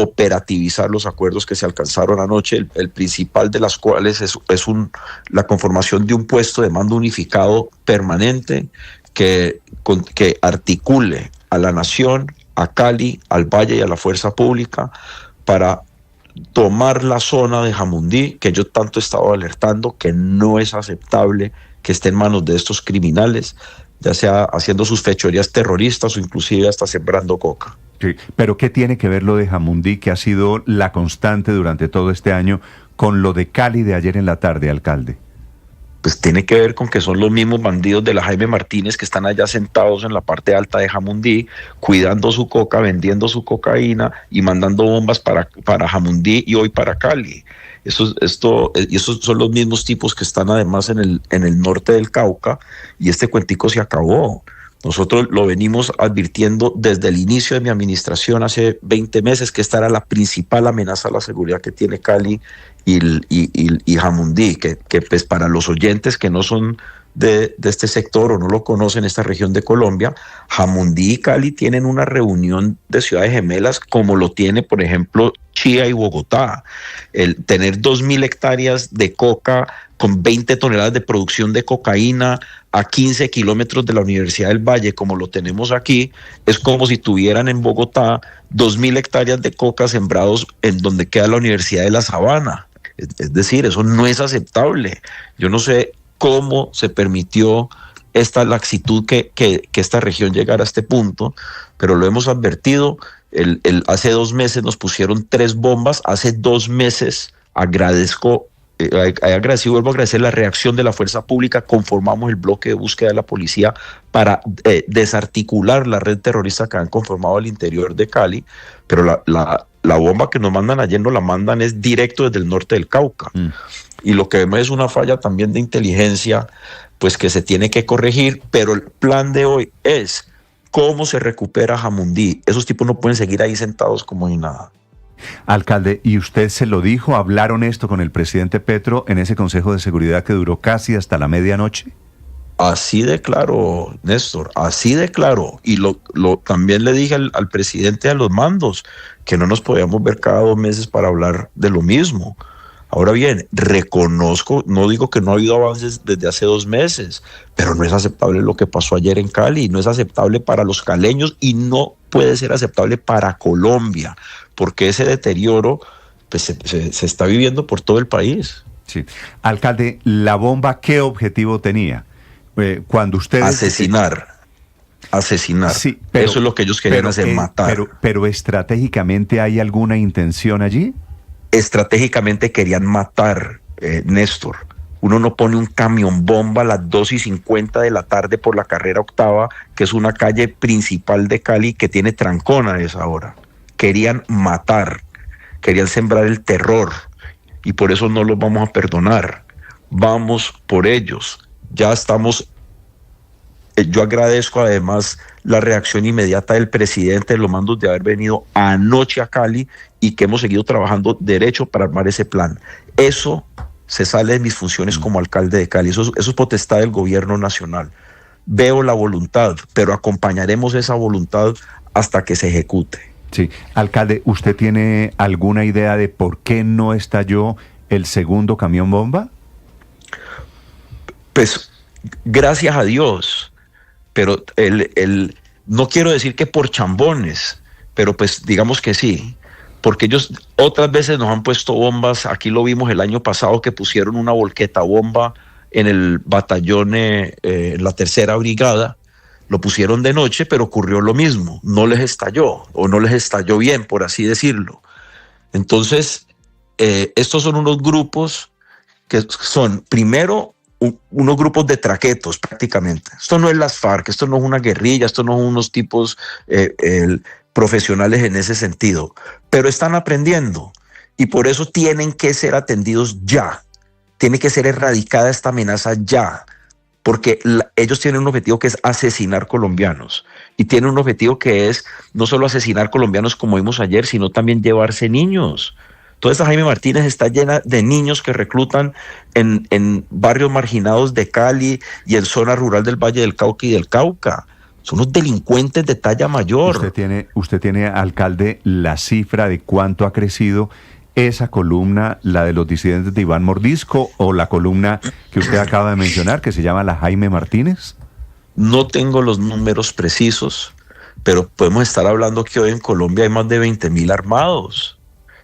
operativizar los acuerdos que se alcanzaron anoche, el principal de las cuales es la conformación de un puesto de mando unificado permanente que articule a la nación, a Cali, al Valle y a la fuerza pública para tomar la zona de Jamundí, que yo tanto he estado alertando que no es aceptable que esté en manos de estos criminales, ya sea haciendo sus fechorías terroristas o inclusive hasta sembrando coca. Sí, pero ¿qué tiene que ver lo de Jamundí, que ha sido la constante durante todo este año, con lo de Cali de ayer en la tarde, alcalde? Pues tiene que ver con que son los mismos bandidos de la Jaime Martínez que están allá sentados en la parte alta de Jamundí, cuidando su coca, vendiendo su cocaína y mandando bombas para Jamundí y hoy para Cali. Esos son los mismos tipos que están además en el norte del Cauca, y este cuentico se acabó. Nosotros lo venimos advirtiendo desde el inicio de mi administración hace 20 meses que esta era la principal amenaza a la seguridad que tiene Cali y Jamundí, que pues para los oyentes que no son de este sector o no lo conocen, esta región de Colombia, Jamundí y Cali tienen una reunión de ciudades gemelas como lo tiene, por ejemplo, Chía y Bogotá. El tener 2.000 hectáreas de coca con 20 toneladas de producción de cocaína a 15 kilómetros de la Universidad del Valle, como lo tenemos aquí, es como si tuvieran en Bogotá 2.000 hectáreas de coca sembrados en donde queda la Universidad de La Sabana. Es decir, eso no es aceptable. Yo no sé cómo se permitió esta laxitud que esta región llegara a este punto, pero lo hemos advertido. Hace 2 meses nos pusieron 3 bombas, hace 2 meses vuelvo a agradecer la reacción de la fuerza pública, conformamos el bloque de búsqueda de la policía para desarticular la red terrorista que han conformado al interior de Cali, pero la bomba que nos mandan ayer nos la mandan es directo desde el norte del Cauca. Y lo que vemos es una falla también de inteligencia, pues que se tiene que corregir, pero el plan de hoy es cómo se recupera Jamundí. Esos tipos no pueden seguir ahí sentados como ni nada. Alcalde, ¿y usted se lo dijo? ¿Hablaron esto con el presidente Petro en ese Consejo de Seguridad que duró casi hasta la medianoche? Así de claro, Néstor, así de claro. Y también le dije al presidente, a los mandos, que no nos podíamos ver cada 2 meses para hablar de lo mismo. Ahora bien, reconozco, no digo que no ha habido avances desde hace 2 meses, pero no es aceptable lo que pasó ayer en Cali, no es aceptable para los caleños y no puede ser aceptable para Colombia, porque ese deterioro pues, se está viviendo por todo el país. Sí. Alcalde, ¿la bomba qué objetivo tenía? Cuando ustedes... Asesinar. Sí, pero, eso es lo que ellos querían hacer, matar. Pero estratégicamente, ¿hay alguna intención allí? Estratégicamente querían matar, Néstor. Uno no pone un camión bomba a las 2:50 de la tarde por la carrera octava, que es una calle principal de Cali que tiene trancón a esa hora. Querían matar, querían sembrar el terror y por eso no los vamos a perdonar. Vamos por ellos. Ya estamos. Yo agradezco además la reacción inmediata del presidente de los mandos de haber venido anoche a Cali y que hemos seguido trabajando derecho para armar ese plan. Eso se sale de mis funciones como alcalde de Cali, eso es potestad del gobierno nacional. Veo la voluntad, pero acompañaremos esa voluntad hasta que se ejecute. Sí, alcalde, ¿usted tiene alguna idea de por qué no estalló el segundo camión bomba? Pues gracias a Dios. Pero no quiero decir que por chambones, pero pues digamos que sí, porque ellos otras veces nos han puesto bombas. Aquí lo vimos el año pasado que pusieron una volqueta bomba en el batallón, en la 3ª brigada, lo pusieron de noche, pero ocurrió lo mismo, no les estalló, o no les estalló bien, por así decirlo. Entonces, estos son unos grupos que son, primero, unos grupos de traquetos prácticamente. Esto no es las FARC, esto no es una guerrilla, esto no son unos tipos profesionales en ese sentido, pero están aprendiendo y por eso tienen que ser atendidos ya, tiene que ser erradicada esta amenaza ya, porque ellos tienen un objetivo que es asesinar colombianos y tienen un objetivo que es no solo asesinar colombianos como vimos ayer, sino también llevarse niños. Toda esta Jaime Martínez está llena de niños que reclutan en barrios marginados de Cali y en zona rural del Valle del Cauca y del Cauca. son unos delincuentes de talla mayor. Usted tiene, alcalde, la cifra de cuánto ha crecido esa columna, la de los disidentes de Iván Mordisco, o la columna que usted acaba de mencionar, que se llama la Jaime Martínez. No tengo los números precisos, pero podemos estar hablando que hoy en Colombia hay más de 20.000 armados.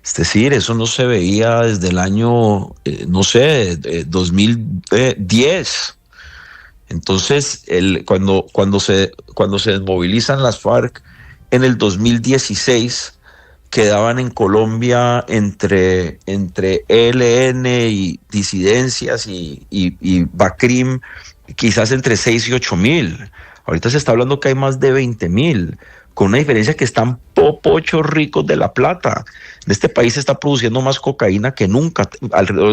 Es decir, eso no se veía desde el año, 2010. Entonces, cuando se desmovilizan las FARC en el 2016, quedaban en Colombia entre ELN y disidencias y BACRIM, quizás entre 6 y 8.000. Ahorita se está hablando que hay más de 20.000, con una diferencia que están popochos ricos de la plata. En este país se está produciendo más cocaína que nunca,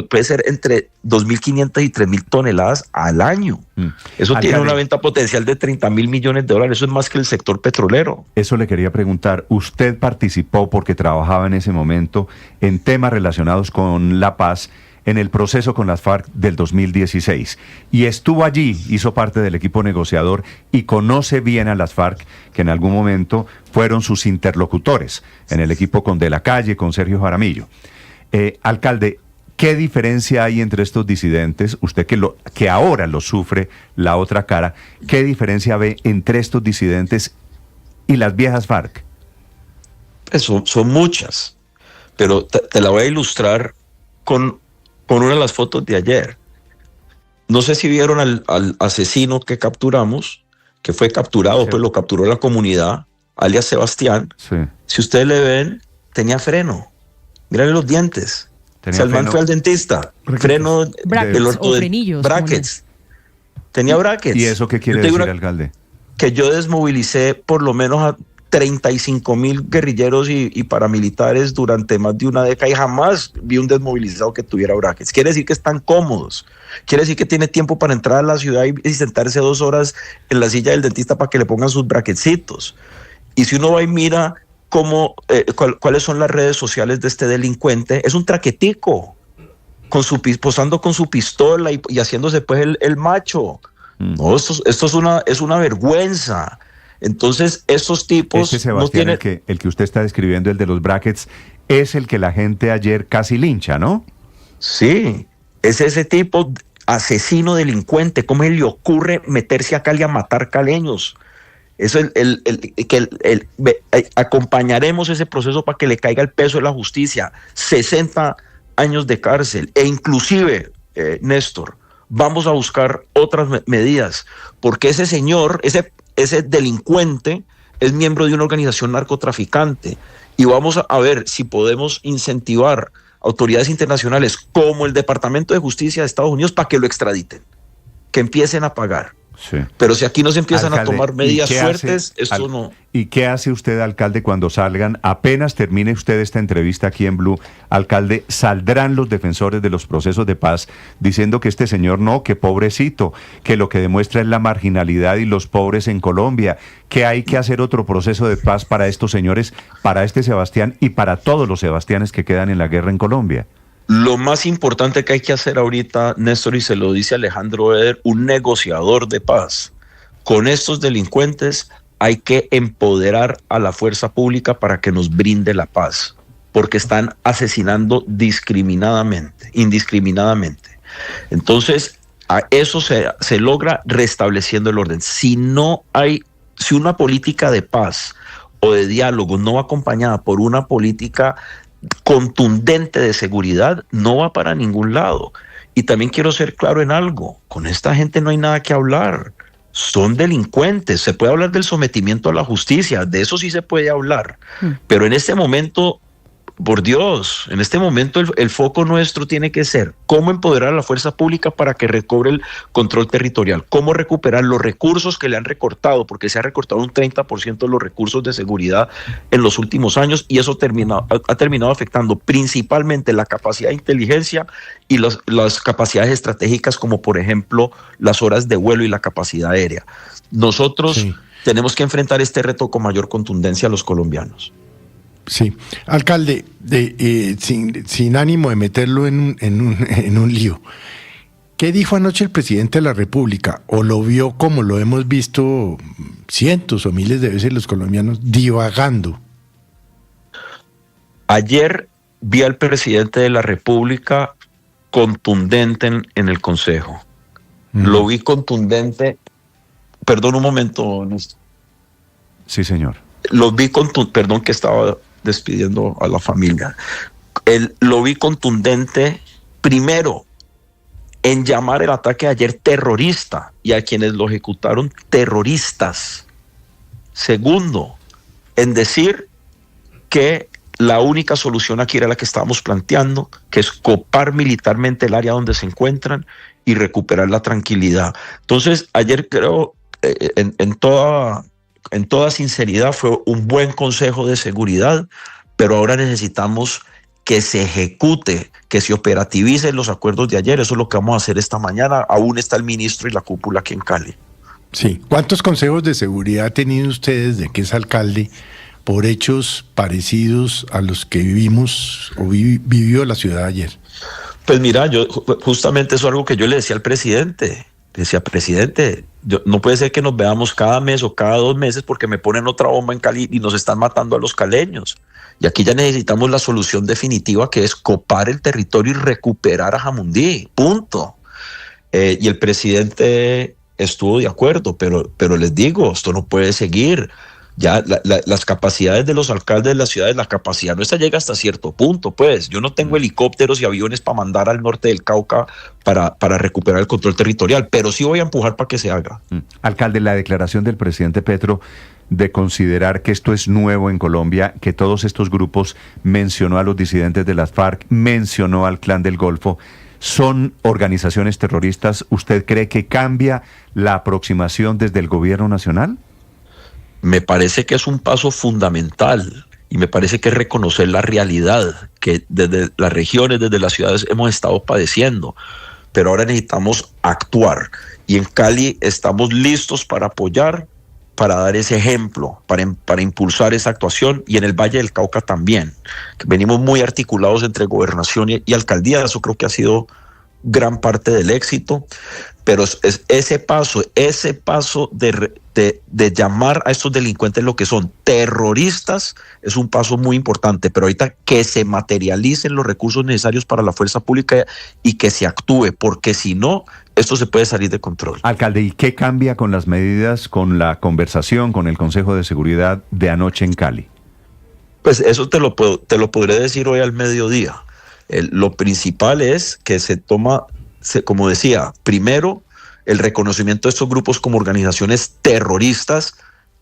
puede ser entre 2.500 y 3.000 toneladas al año. Eso tiene una venta potencial de 30.000 millones de dólares, eso es más que el sector petrolero. Eso le quería preguntar, usted participó porque trabajaba en ese momento en temas relacionados con la paz, en el proceso con las FARC del 2016, y estuvo allí, hizo parte del equipo negociador y conoce bien a las FARC, que en algún momento fueron sus interlocutores en el equipo con De la Calle, con Sergio Jaramillo. Alcalde, ¿qué diferencia hay entre estos disidentes? Usted que ahora lo sufre la otra cara, ¿qué diferencia ve entre estos disidentes y las viejas FARC? Son muchas, pero te la voy a ilustrar con una de las fotos de ayer. No sé si vieron al asesino que capturamos, que fue capturado, pues lo capturó la comunidad, alias Sebastián. Sí. Si ustedes le ven, tenía freno. Mírenle los dientes. Salman fue al dentista. Freno frenillos. Brackets. Tenía brackets. ¿Y eso qué quiere decir, alcalde? Que yo desmovilicé por lo menos a 35.000 guerrilleros y paramilitares durante más de una década y jamás vi un desmovilizado que tuviera brackets. Quiere decir que están cómodos. Quiere decir que tiene tiempo para entrar a la ciudad y sentarse 2 horas en la silla del dentista para que le pongan sus brackecitos. Y si uno va y mira cuáles son las redes sociales de este delincuente, es un traquetico, posando con su pistola y haciéndose pues el macho. No, esto es una vergüenza. Entonces, estos tipos Sebastián, no tienen... el que usted está describiendo, el de los brackets, es el que la gente ayer casi lincha, ¿no? Sí, es ese tipo asesino delincuente. ¿Cómo le ocurre meterse a Cali a matar caleños? Eso acompañaremos ese proceso para que le caiga el peso de la justicia. 60 años de cárcel. E inclusive, Néstor, vamos a buscar otras medidas, porque ese señor, ese delincuente es miembro de una organización narcotraficante y vamos a ver si podemos incentivar autoridades internacionales como el Departamento de Justicia de Estados Unidos para que lo extraditen, que empiecen a pagar. Sí. Pero si aquí no se empiezan a tomar medidas fuertes, esto no. ¿Y qué hace usted, alcalde, cuando salgan, apenas termine usted esta entrevista aquí en Blue, alcalde, saldrán los defensores de los procesos de paz diciendo que este señor no, que pobrecito, que lo que demuestra es la marginalidad y los pobres en Colombia, que hay que hacer otro proceso de paz para estos señores, para este Sebastián y para todos los Sebastianes que quedan en la guerra en Colombia? Lo más importante que hay que hacer ahorita, Néstor, y se lo dice Alejandro Eder, un negociador de paz. Con estos delincuentes hay que empoderar a la fuerza pública para que nos brinde la paz, porque están asesinando indiscriminadamente. Entonces, a eso se logra restableciendo el orden. Si una política de paz o de diálogo no va acompañada por una política contundente de seguridad, no va para ningún lado. Y también quiero ser claro en algo, con esta gente no hay nada que hablar, son delincuentes. Se puede hablar del sometimiento a la justicia, de eso sí se puede hablar, pero en este momento, por Dios, en este momento el foco nuestro tiene que ser cómo empoderar a la fuerza pública para que recobre el control territorial, cómo recuperar los recursos que le han recortado, porque se ha recortado un 30% de los recursos de seguridad en los últimos años y eso ha terminado afectando principalmente la capacidad de inteligencia y las capacidades estratégicas, como por ejemplo las horas de vuelo y la capacidad aérea. Nosotros tenemos que enfrentar este reto con mayor contundencia a los colombianos. Sí, alcalde, sin ánimo de meterlo en un lío, ¿Qué dijo anoche el presidente de la República? ¿O lo vio como lo hemos visto cientos o miles de veces los colombianos divagando? Ayer vi al presidente de la República contundente en el Consejo. Lo vi contundente. Perdón un momento, Néstor. Sí, señor. Lo vi perdón que estaba despidiendo a la familia. Lo vi contundente, primero, en llamar el ataque de ayer terrorista y a quienes lo ejecutaron terroristas. Segundo, en decir que la única solución aquí era la que estábamos planteando, que es copar militarmente el área donde se encuentran y recuperar la tranquilidad. Entonces, ayer creo, en toda sinceridad, fue un buen consejo de seguridad, pero ahora necesitamos que se ejecute, que se operativicen los acuerdos de ayer. Eso es lo que vamos a hacer esta mañana. Aún está el ministro y la cúpula aquí en Cali. Sí. ¿Cuántos consejos de seguridad han tenido ustedes de que es alcalde por hechos parecidos a los que vivimos o vivió la ciudad ayer? Pues mira, justamente eso es algo que yo le decía al presidente. Decía, presidente, no puede ser que nos veamos cada mes o cada 2 meses porque me ponen otra bomba en Cali y nos están matando a los caleños. Y aquí ya necesitamos la solución definitiva, que es copar el territorio y recuperar a Jamundí, punto. Y el presidente estuvo de acuerdo, pero les digo, esto no puede seguir. Ya las capacidades de los alcaldes de las ciudades, la capacidad nuestra llega hasta cierto punto, pues. Yo no tengo helicópteros y aviones para mandar al norte del Cauca para recuperar el control territorial, pero sí voy a empujar para que se haga. Alcalde, la declaración del presidente Petro de considerar que esto es nuevo en Colombia, que todos estos grupos, mencionó a los disidentes de las FARC, mencionó al Clan del Golfo, ¿son organizaciones terroristas? ¿Usted cree que cambia la aproximación desde el gobierno nacional? Me parece que es un paso fundamental y me parece que es reconocer la realidad que desde las regiones, desde las ciudades hemos estado padeciendo, pero ahora necesitamos actuar y en Cali estamos listos para apoyar, para dar ese ejemplo, para impulsar esa actuación, y en el Valle del Cauca también. Venimos muy articulados entre gobernación y alcaldía, eso creo que ha sido gran parte del éxito, pero es ese paso de llamar a estos delincuentes lo que son terroristas es un paso muy importante, pero ahorita que se materialicen los recursos necesarios para la fuerza pública y que se actúe, porque si no, esto se puede salir de control. Alcalde, ¿y qué cambia con las medidas, con la conversación, con el Consejo de Seguridad de anoche en Cali? Pues eso te lo podré decir hoy al mediodía. Lo principal es que se toma, como decía, primero el reconocimiento de estos grupos como organizaciones terroristas,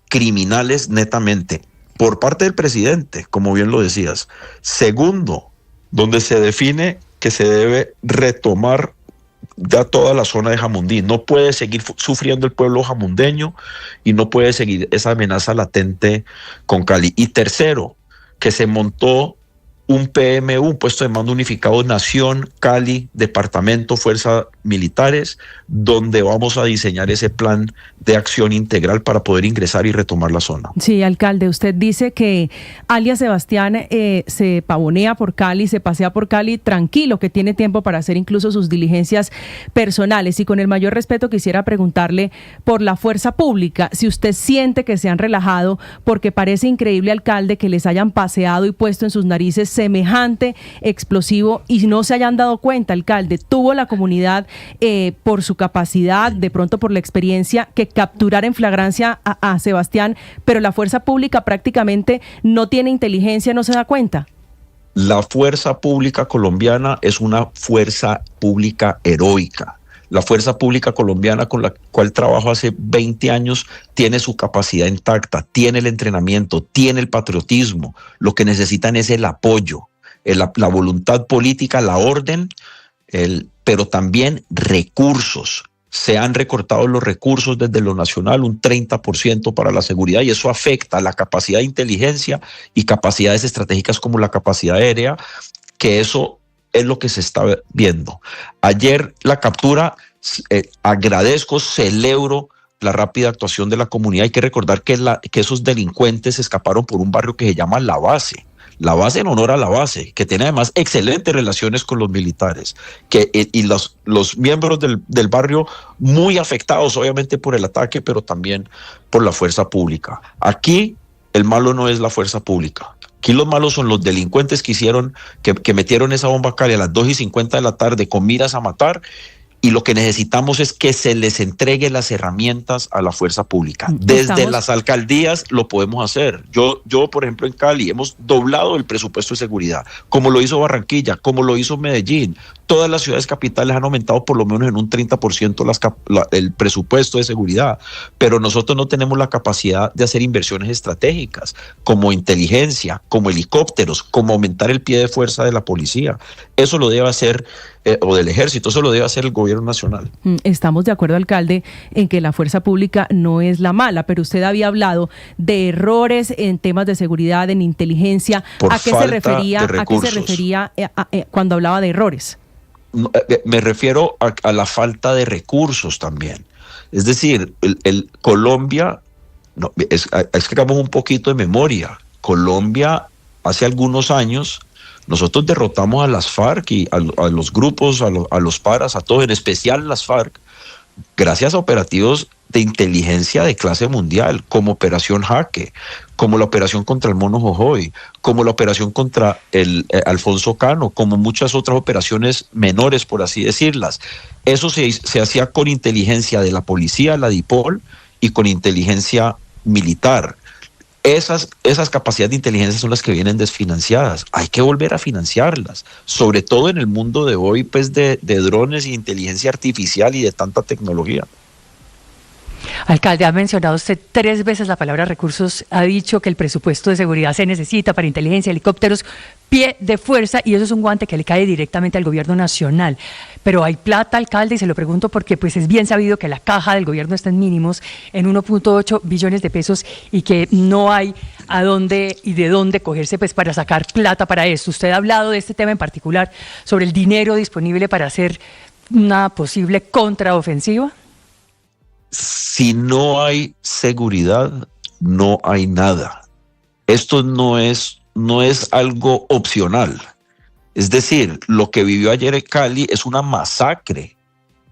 criminales netamente, por parte del presidente, como bien lo decías. Segundo, donde se define que se debe retomar ya toda la zona de Jamundí. No puede seguir sufriendo el pueblo jamundeño y no puede seguir esa amenaza latente con Cali. Y tercero, que se montó un PMU, un puesto de mando unificado, Nación, Cali, Departamento, Fuerzas Militares, donde vamos a diseñar ese plan de acción integral para poder ingresar y retomar la zona. Sí, alcalde, usted dice que alias Sebastián se pavonea por Cali, se pasea por Cali tranquilo, que tiene tiempo para hacer incluso sus diligencias personales, y con el mayor respeto quisiera preguntarle por la fuerza pública, si usted siente que se han relajado, porque parece increíble, alcalde, que les hayan paseado y puesto en sus narices semejante explosivo y no se hayan dado cuenta, alcalde. Tuvo la comunidad, por su capacidad, de pronto por la experiencia, que capturar en flagrancia a Sebastián, pero la fuerza pública prácticamente no tiene inteligencia, no se da cuenta. La fuerza pública colombiana es una fuerza pública heroica. La fuerza pública colombiana, con la cual trabajo hace 20 años, tiene su capacidad intacta, tiene el entrenamiento, tiene el patriotismo. Lo que necesitan es el apoyo, la voluntad política, la orden, pero también recursos. Se han recortado los recursos desde lo nacional, un 30% para la seguridad, y eso afecta a la capacidad de inteligencia y capacidades estratégicas como la capacidad aérea, que eso es lo que se está viendo. Ayer la captura, agradezco, celebro la rápida actuación de la comunidad. Hay que recordar que esos delincuentes escaparon por un barrio que se llama La Base. La base en honor a la base, que tiene además excelentes relaciones con los militares, y los miembros del barrio muy afectados obviamente por el ataque, pero también por la fuerza pública. Aquí el malo no es la fuerza pública. Aquí los malos son los delincuentes que metieron esa bomba Cali a las 2:50 de la tarde con miras a matar, y lo que necesitamos es que se les entregue las herramientas a la fuerza pública. Desde las alcaldías lo podemos hacer. Yo, por ejemplo, en Cali hemos doblado el presupuesto de seguridad, como lo hizo Barranquilla, como lo hizo Medellín. Todas las ciudades capitales han aumentado por lo menos en un 30% el presupuesto de seguridad, pero nosotros no tenemos la capacidad de hacer inversiones estratégicas, como inteligencia, como helicópteros, como aumentar el pie de fuerza de la policía. Eso lo debe hacer, o del ejército, eso lo debe hacer el gobierno nacional. Estamos de acuerdo, alcalde, en que la fuerza pública no es la mala, pero usted había hablado de errores en temas de seguridad, en inteligencia. ¿A qué se refería cuando hablaba de errores? Me refiero a la falta de recursos también. Es decir, Colombia, es que hagamos un poquito de memoria. Colombia, hace algunos años, nosotros derrotamos a las FARC y a los grupos, a los paras, a todos, en especial las FARC, gracias a operativos de inteligencia de clase mundial, como Operación Jaque, como la operación contra el Mono Jojoy, como la operación contra el Alfonso Cano, como muchas otras operaciones menores, por así decirlas. Eso se hacía con inteligencia de la policía, la DIPOL, y con inteligencia militar. Esas capacidades de inteligencia son las que vienen desfinanciadas. Hay que volver a financiarlas, sobre todo en el mundo de hoy, pues de drones y inteligencia artificial y de tanta tecnología. Alcalde, ha mencionado usted 3 veces la palabra recursos, ha dicho que el presupuesto de seguridad se necesita para inteligencia, helicópteros, pie de fuerza, y eso es un guante que le cae directamente al gobierno nacional. Pero hay plata, alcalde, y se lo pregunto porque pues es bien sabido que la caja del gobierno está en mínimos, en 1.8 billones de pesos, y que no hay a dónde y de dónde cogerse pues para sacar plata para esto. Usted ha hablado de este tema en particular, sobre el dinero disponible para hacer una posible contraofensiva. Si no hay seguridad, no hay nada. Esto no es algo opcional. Es decir, lo que vivió ayer en Cali es una masacre,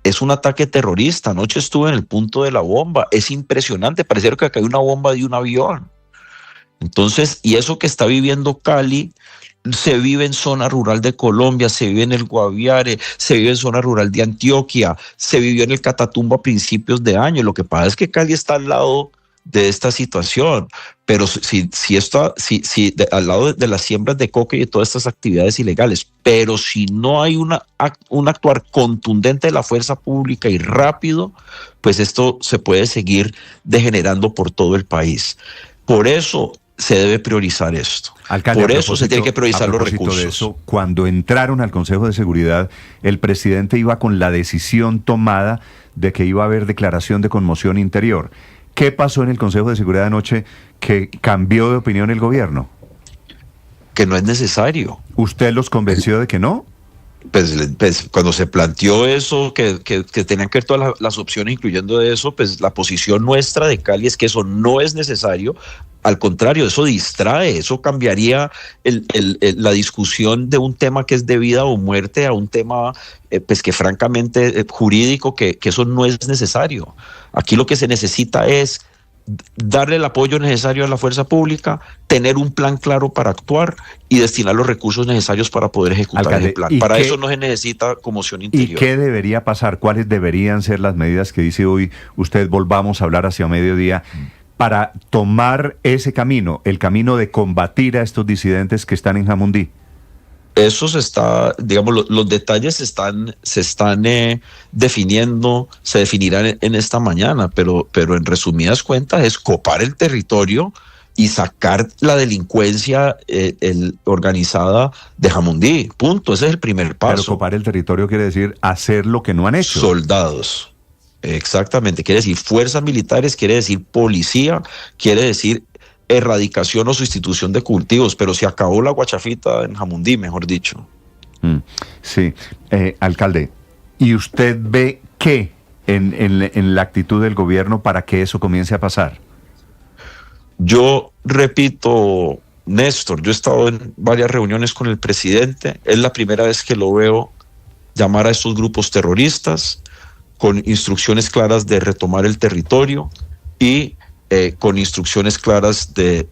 es un ataque terrorista. Anoche estuve en el punto de la bomba. Es impresionante, pareciera que cayó una bomba de un avión. Entonces, y eso que está viviendo Cali se vive en zona rural de Colombia, se vive en el Guaviare, se vive en zona rural de Antioquia, se vivió en el Catatumbo a principios de año. Lo que pasa es que Cali está al lado de esta situación, pero al lado de las siembras de coca y de todas estas actividades ilegales, pero si no hay un actuar contundente de la fuerza pública y rápido, pues esto se puede seguir degenerando por todo el país. Por eso se debe priorizar esto. Alcalde, por eso se tiene que priorizar los recursos. De eso, cuando entraron al Consejo de Seguridad, el presidente iba con la decisión tomada de que iba a haber declaración de conmoción interior. ¿Qué pasó en el Consejo de Seguridad anoche que cambió de opinión el gobierno? Que no es necesario. ¿Usted los convenció de que no? Pues cuando se planteó eso, que tenían que ver todas las opciones, incluyendo eso, pues la posición nuestra de Cali es que eso no es necesario. Al contrario, eso distrae, eso cambiaría la discusión de un tema que es de vida o muerte a un tema pues que francamente jurídico, que eso no es necesario. Aquí lo que se necesita es darle el apoyo necesario a la fuerza pública, tener un plan claro para actuar y destinar los recursos necesarios para poder ejecutar, alcalde, el plan. Para eso no se necesita conmoción interior. ¿Y qué debería pasar? ¿Cuáles deberían ser las medidas que dice hoy usted, volvamos a hablar hacia mediodía, para tomar ese camino, el camino de combatir a estos disidentes que están en Jamundí? Eso se está, digamos, los detalles se están definiendo, se definirán en esta mañana, pero en resumidas cuentas es copar el territorio y sacar la delincuencia organizada de Jamundí. Punto, ese es el primer paso. Pero copar el territorio quiere decir hacer lo que no han hecho. Soldados, exactamente, quiere decir fuerzas militares, quiere decir policía, quiere decir erradicación o sustitución de cultivos, pero se acabó la guachafita en Jamundí, mejor dicho. Sí, alcalde, ¿y usted ve qué en la actitud del gobierno para que eso comience a pasar? Yo repito Néstor, yo he estado en varias reuniones con el presidente, es la primera vez que lo veo llamar a estos grupos terroristas con instrucciones claras de retomar el territorio y con instrucciones claras de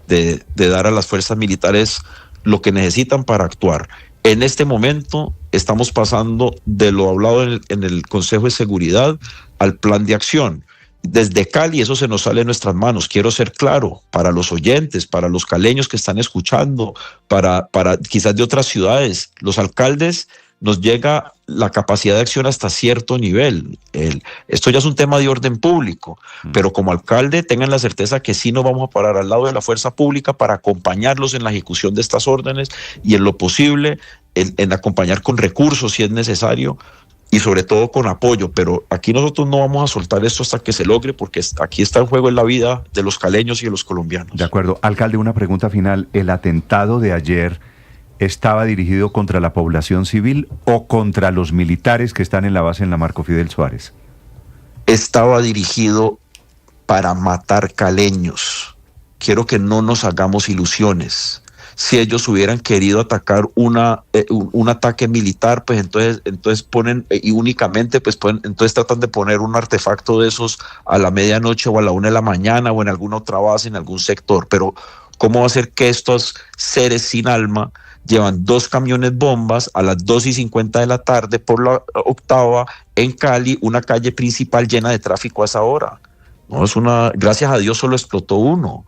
dar a las fuerzas militares lo que necesitan para actuar. En este momento estamos pasando de lo hablado en el Consejo de Seguridad al plan de acción. Desde Cali eso se nos sale de nuestras manos. Quiero ser claro para los oyentes, para los caleños que están escuchando, para quizás de otras ciudades. Los alcaldes nos llega la capacidad de acción hasta cierto nivel. Esto ya es un tema de orden público, pero como alcalde tengan la certeza que sí nos vamos a parar al lado de la fuerza pública para acompañarlos en la ejecución de estas órdenes y en lo posible en acompañar con recursos si es necesario y sobre todo con apoyo, pero aquí nosotros no vamos a soltar esto hasta que se logre, porque aquí está en juego en la vida de los caleños y de los colombianos. De acuerdo. Alcalde, una pregunta final. ¿El atentado de ayer estaba dirigido contra la población civil o contra los militares que están en la base en la Marco Fidel Suárez? Estaba dirigido para matar caleños. Quiero que no nos hagamos ilusiones. Si ellos hubieran querido atacar un ataque militar, pues entonces ponen, y únicamente, pues entonces tratan de poner un artefacto de esos a la medianoche o a la 1 de la mañana o en alguna otra base, en algún sector. Pero ¿cómo va a ser que estos seres sin alma llevan 2 camiones bombas a las 2:50 de la tarde por la 8ª en Cali, una calle principal llena de tráfico a esa hora? No, gracias a Dios solo explotó uno.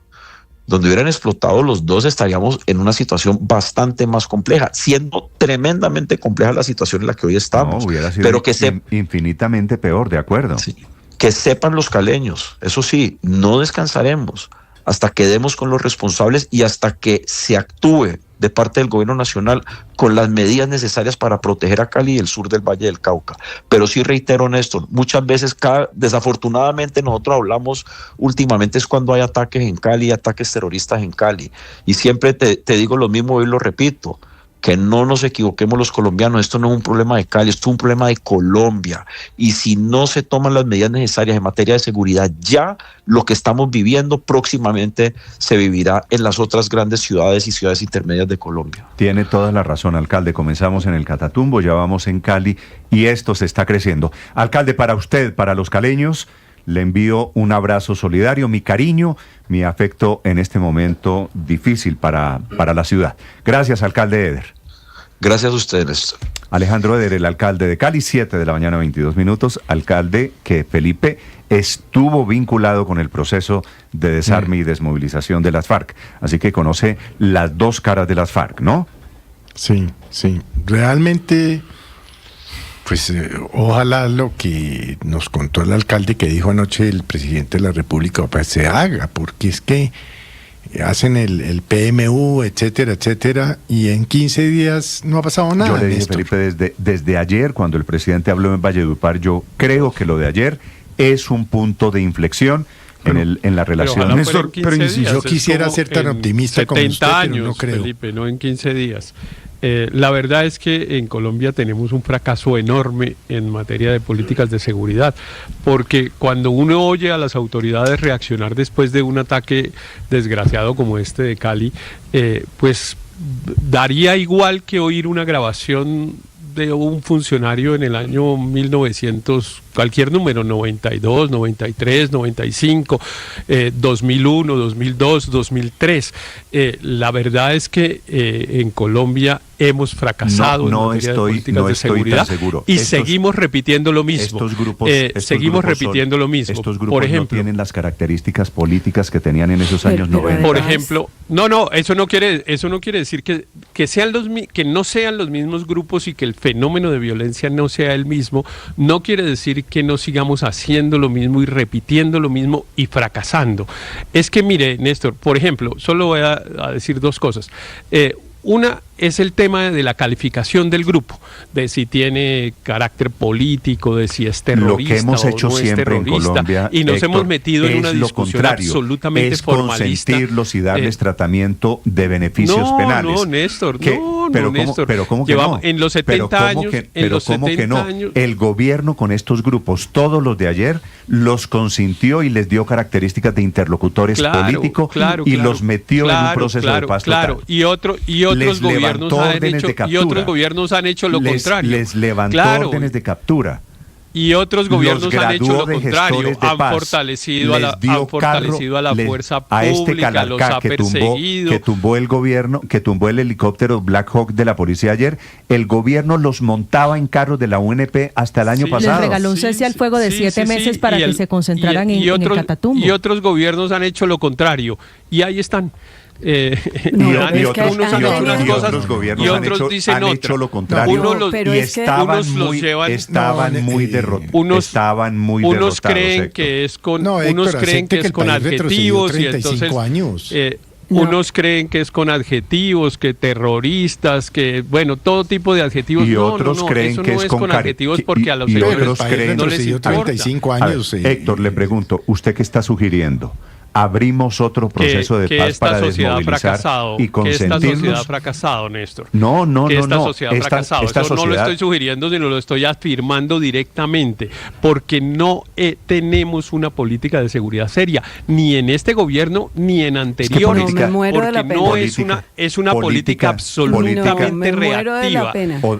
Donde hubieran explotado los 2 estaríamos en una situación bastante más compleja, siendo tremendamente compleja la situación en la que hoy estamos. No, hubiera sido pero que infinitamente peor, de acuerdo. Sí, que sepan los caleños, eso sí, no descansaremos hasta que demos con los responsables y hasta que se actúe de parte del gobierno nacional con las medidas necesarias para proteger a Cali y el sur del Valle del Cauca. Pero sí reitero, Néstor, muchas veces, desafortunadamente nosotros hablamos últimamente es cuando hay ataques en Cali, ataques terroristas en Cali. Y siempre te digo lo mismo y lo repito, que no nos equivoquemos los colombianos, esto no es un problema de Cali, esto es un problema de Colombia. Y si no se toman las medidas necesarias en materia de seguridad, ya lo que estamos viviendo próximamente se vivirá en las otras grandes ciudades y ciudades intermedias de Colombia. Tiene toda la razón, alcalde. Comenzamos en el Catatumbo, ya vamos en Cali y esto se está creciendo. Alcalde, para usted, para los caleños, le envío un abrazo solidario, mi cariño, mi afecto en este momento difícil para la ciudad. Gracias, alcalde Eder. Gracias a ustedes. Alejandro Eder, el alcalde de Cali, 7 de la mañana, 22 minutos. Alcalde que, Felipe, estuvo vinculado con el proceso de desarme y desmovilización de las FARC. Así que conoce las 2 caras de las FARC, ¿no? Sí, sí. Realmente, pues ojalá lo que nos contó el alcalde que dijo anoche el presidente de la República pues se haga, porque es que hacen el PMU, etcétera, etcétera, y en 15 días no ha pasado nada. Yo le dije, Felipe, desde ayer, cuando el presidente habló en Valledupar, yo creo que lo de ayer es un punto de inflexión en la relación. Néstor, pero si yo quisiera ser tan optimista como usted, años, pero no creo. Felipe, no en 15 días. La verdad es que en Colombia tenemos un fracaso enorme en materia de políticas de seguridad, porque cuando uno oye a las autoridades reaccionar después de un ataque desgraciado como este de Cali, pues daría igual que oír una grabación de un funcionario en el año 1900, cualquier número, 92, 93, 95, 2001, 2002, 2003. La verdad es que en Colombia hemos fracasado en materia de políticas de seguridad y seguimos repitiendo lo mismo. Repitiendo lo mismo. Estos grupos por ejemplo, no tienen las características políticas que tenían en esos años 90. Por ejemplo, eso no quiere decir que no sean los mismos grupos y que el fenómeno de violencia no sea el mismo. No quiere decir que no sigamos haciendo lo mismo y repitiendo lo mismo y fracasando. Es que mire, Néstor, por ejemplo, solo voy a decir 2 cosas. Una es el tema de la calificación del grupo, de si tiene carácter político, de si es terrorista lo que hemos hecho o no es siempre en terrorista, Colombia, y nos Héctor, hemos metido en una discusión absolutamente es formalista. consentirlos y darles tratamiento de beneficios penales. No, Néstor, pero ¿cómo que Llevamos, no? En los 70 años, años... El gobierno con estos grupos, todos los de ayer, los consintió y les dio características de interlocutores políticos y los metió en un proceso de paz total. Y otros gobiernos han hecho lo contrario. Les levantó órdenes de captura. Y otros gobiernos han hecho lo de contrario, han fortalecido a la fuerza pública, los ha perseguido. Que tumbó el gobierno, que tumbó el helicóptero Black Hawk de la policía ayer. El gobierno los montaba en carros de la UNP hasta el año pasado. Les regaló un cese al fuego de 7 meses para que se concentraran en el Catatumbo. Y otros gobiernos han hecho lo contrario. Y ahí están. Otros gobiernos han hecho lo contrario y estaban muy derrotados. Unos creen que es con adjetivos y entonces unos creen que es con adjetivos, que terroristas, que todo tipo de adjetivos. Y otros creen eso que no es con adjetivos porque a los señores no les importa. 35 años. Héctor, le pregunto, ¿usted qué está sugiriendo? ¿Abrimos otro proceso de paz para desmovilizar y consentirnos? Que esta sociedad ha fracasado, Néstor. No. Esta sociedad ha fracasado. Eso no lo estoy sugiriendo, sino lo estoy afirmando directamente, porque no tenemos una política de seguridad seria, ni en este gobierno, ni en anteriores, es una política absolutamente reactiva.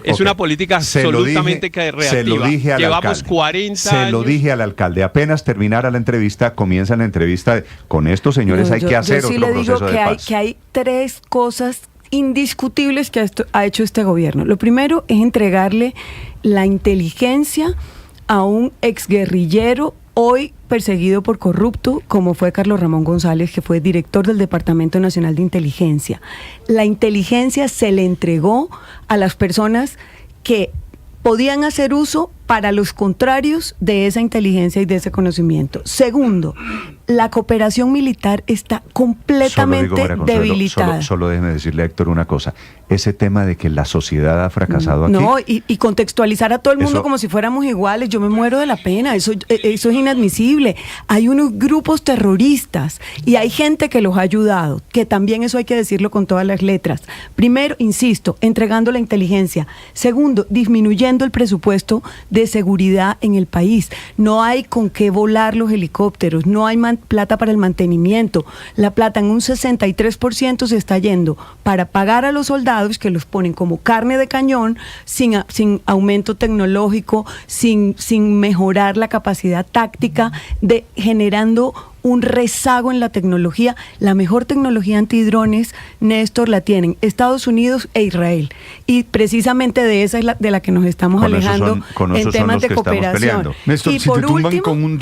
Es una política absolutamente reactiva. Llevamos 40 años. Se lo dije al alcalde. Apenas terminara la entrevista, comienza la entrevista. Con estos señores hay que hacer otro proceso de paz. Que hay 3 cosas indiscutibles que ha hecho este gobierno. Lo primero es entregarle la inteligencia a un exguerrillero hoy perseguido por corrupto, como fue Carlos Ramón González, que fue director del Departamento Nacional de Inteligencia. La inteligencia se le entregó a las personas que podían hacer uso para los contrarios de esa inteligencia y de ese conocimiento. Segundo, la cooperación militar está completamente debilitada. Solo déjeme decirle, Héctor, una cosa. Ese tema de que la sociedad ha fracasado aquí... No, y contextualizar a todo el mundo como si fuéramos iguales, yo me muero de la pena, eso es inadmisible. Hay unos grupos terroristas y hay gente que los ha ayudado, que también eso hay que decirlo con todas las letras. Primero, insisto, entregando la inteligencia. Segundo, disminuyendo el presupuesto de seguridad en el país. No hay con qué volar los helicópteros, no hay plata para el mantenimiento. La plata en un 63% se está yendo para pagar a los soldados que los ponen como carne de cañón, sin aumento tecnológico, sin mejorar la capacidad táctica, generando un rezago en la tecnología. La mejor tecnología antidrones, Néstor, la tienen Estados Unidos e Israel. Y precisamente de esa es de la que nos estamos alejando en temas de cooperación. Néstor, y si te tumban con un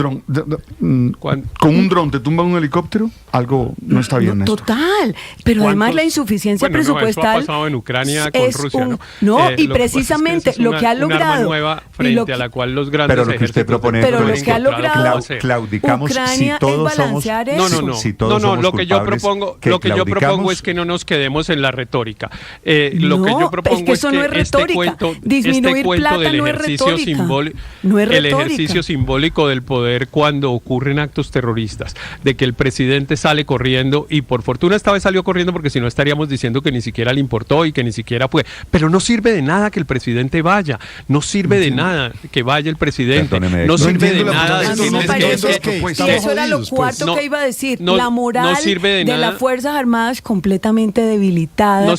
dron, ¿te tumban un helicóptero? Algo no está bien, Néstor. Total, pero además la insuficiencia presupuestal. Eso ha pasado en Ucrania con Rusia, y precisamente lo que ha logrado. Una nueva frente a la cual los grandes pero lo que usted propone, pero lo que ha logrado claudicamos si todos somos lo que yo propongo es que no nos quedemos en la retórica. Lo que yo propongo es que este cuento del ejercicio simbólico del poder cuando ocurren actos terroristas, de que el presidente sale corriendo, y por fortuna esta vez salió corriendo porque si no estaríamos diciendo que ni siquiera le importó y que ni siquiera fue, pero no sirve de nada que el presidente vaya, no sirve de nada que vaya el presidente, no sirve de nada decirles que eso era lo cuarto que iba a decir, la moral de las Fuerzas Armadas completamente debilitada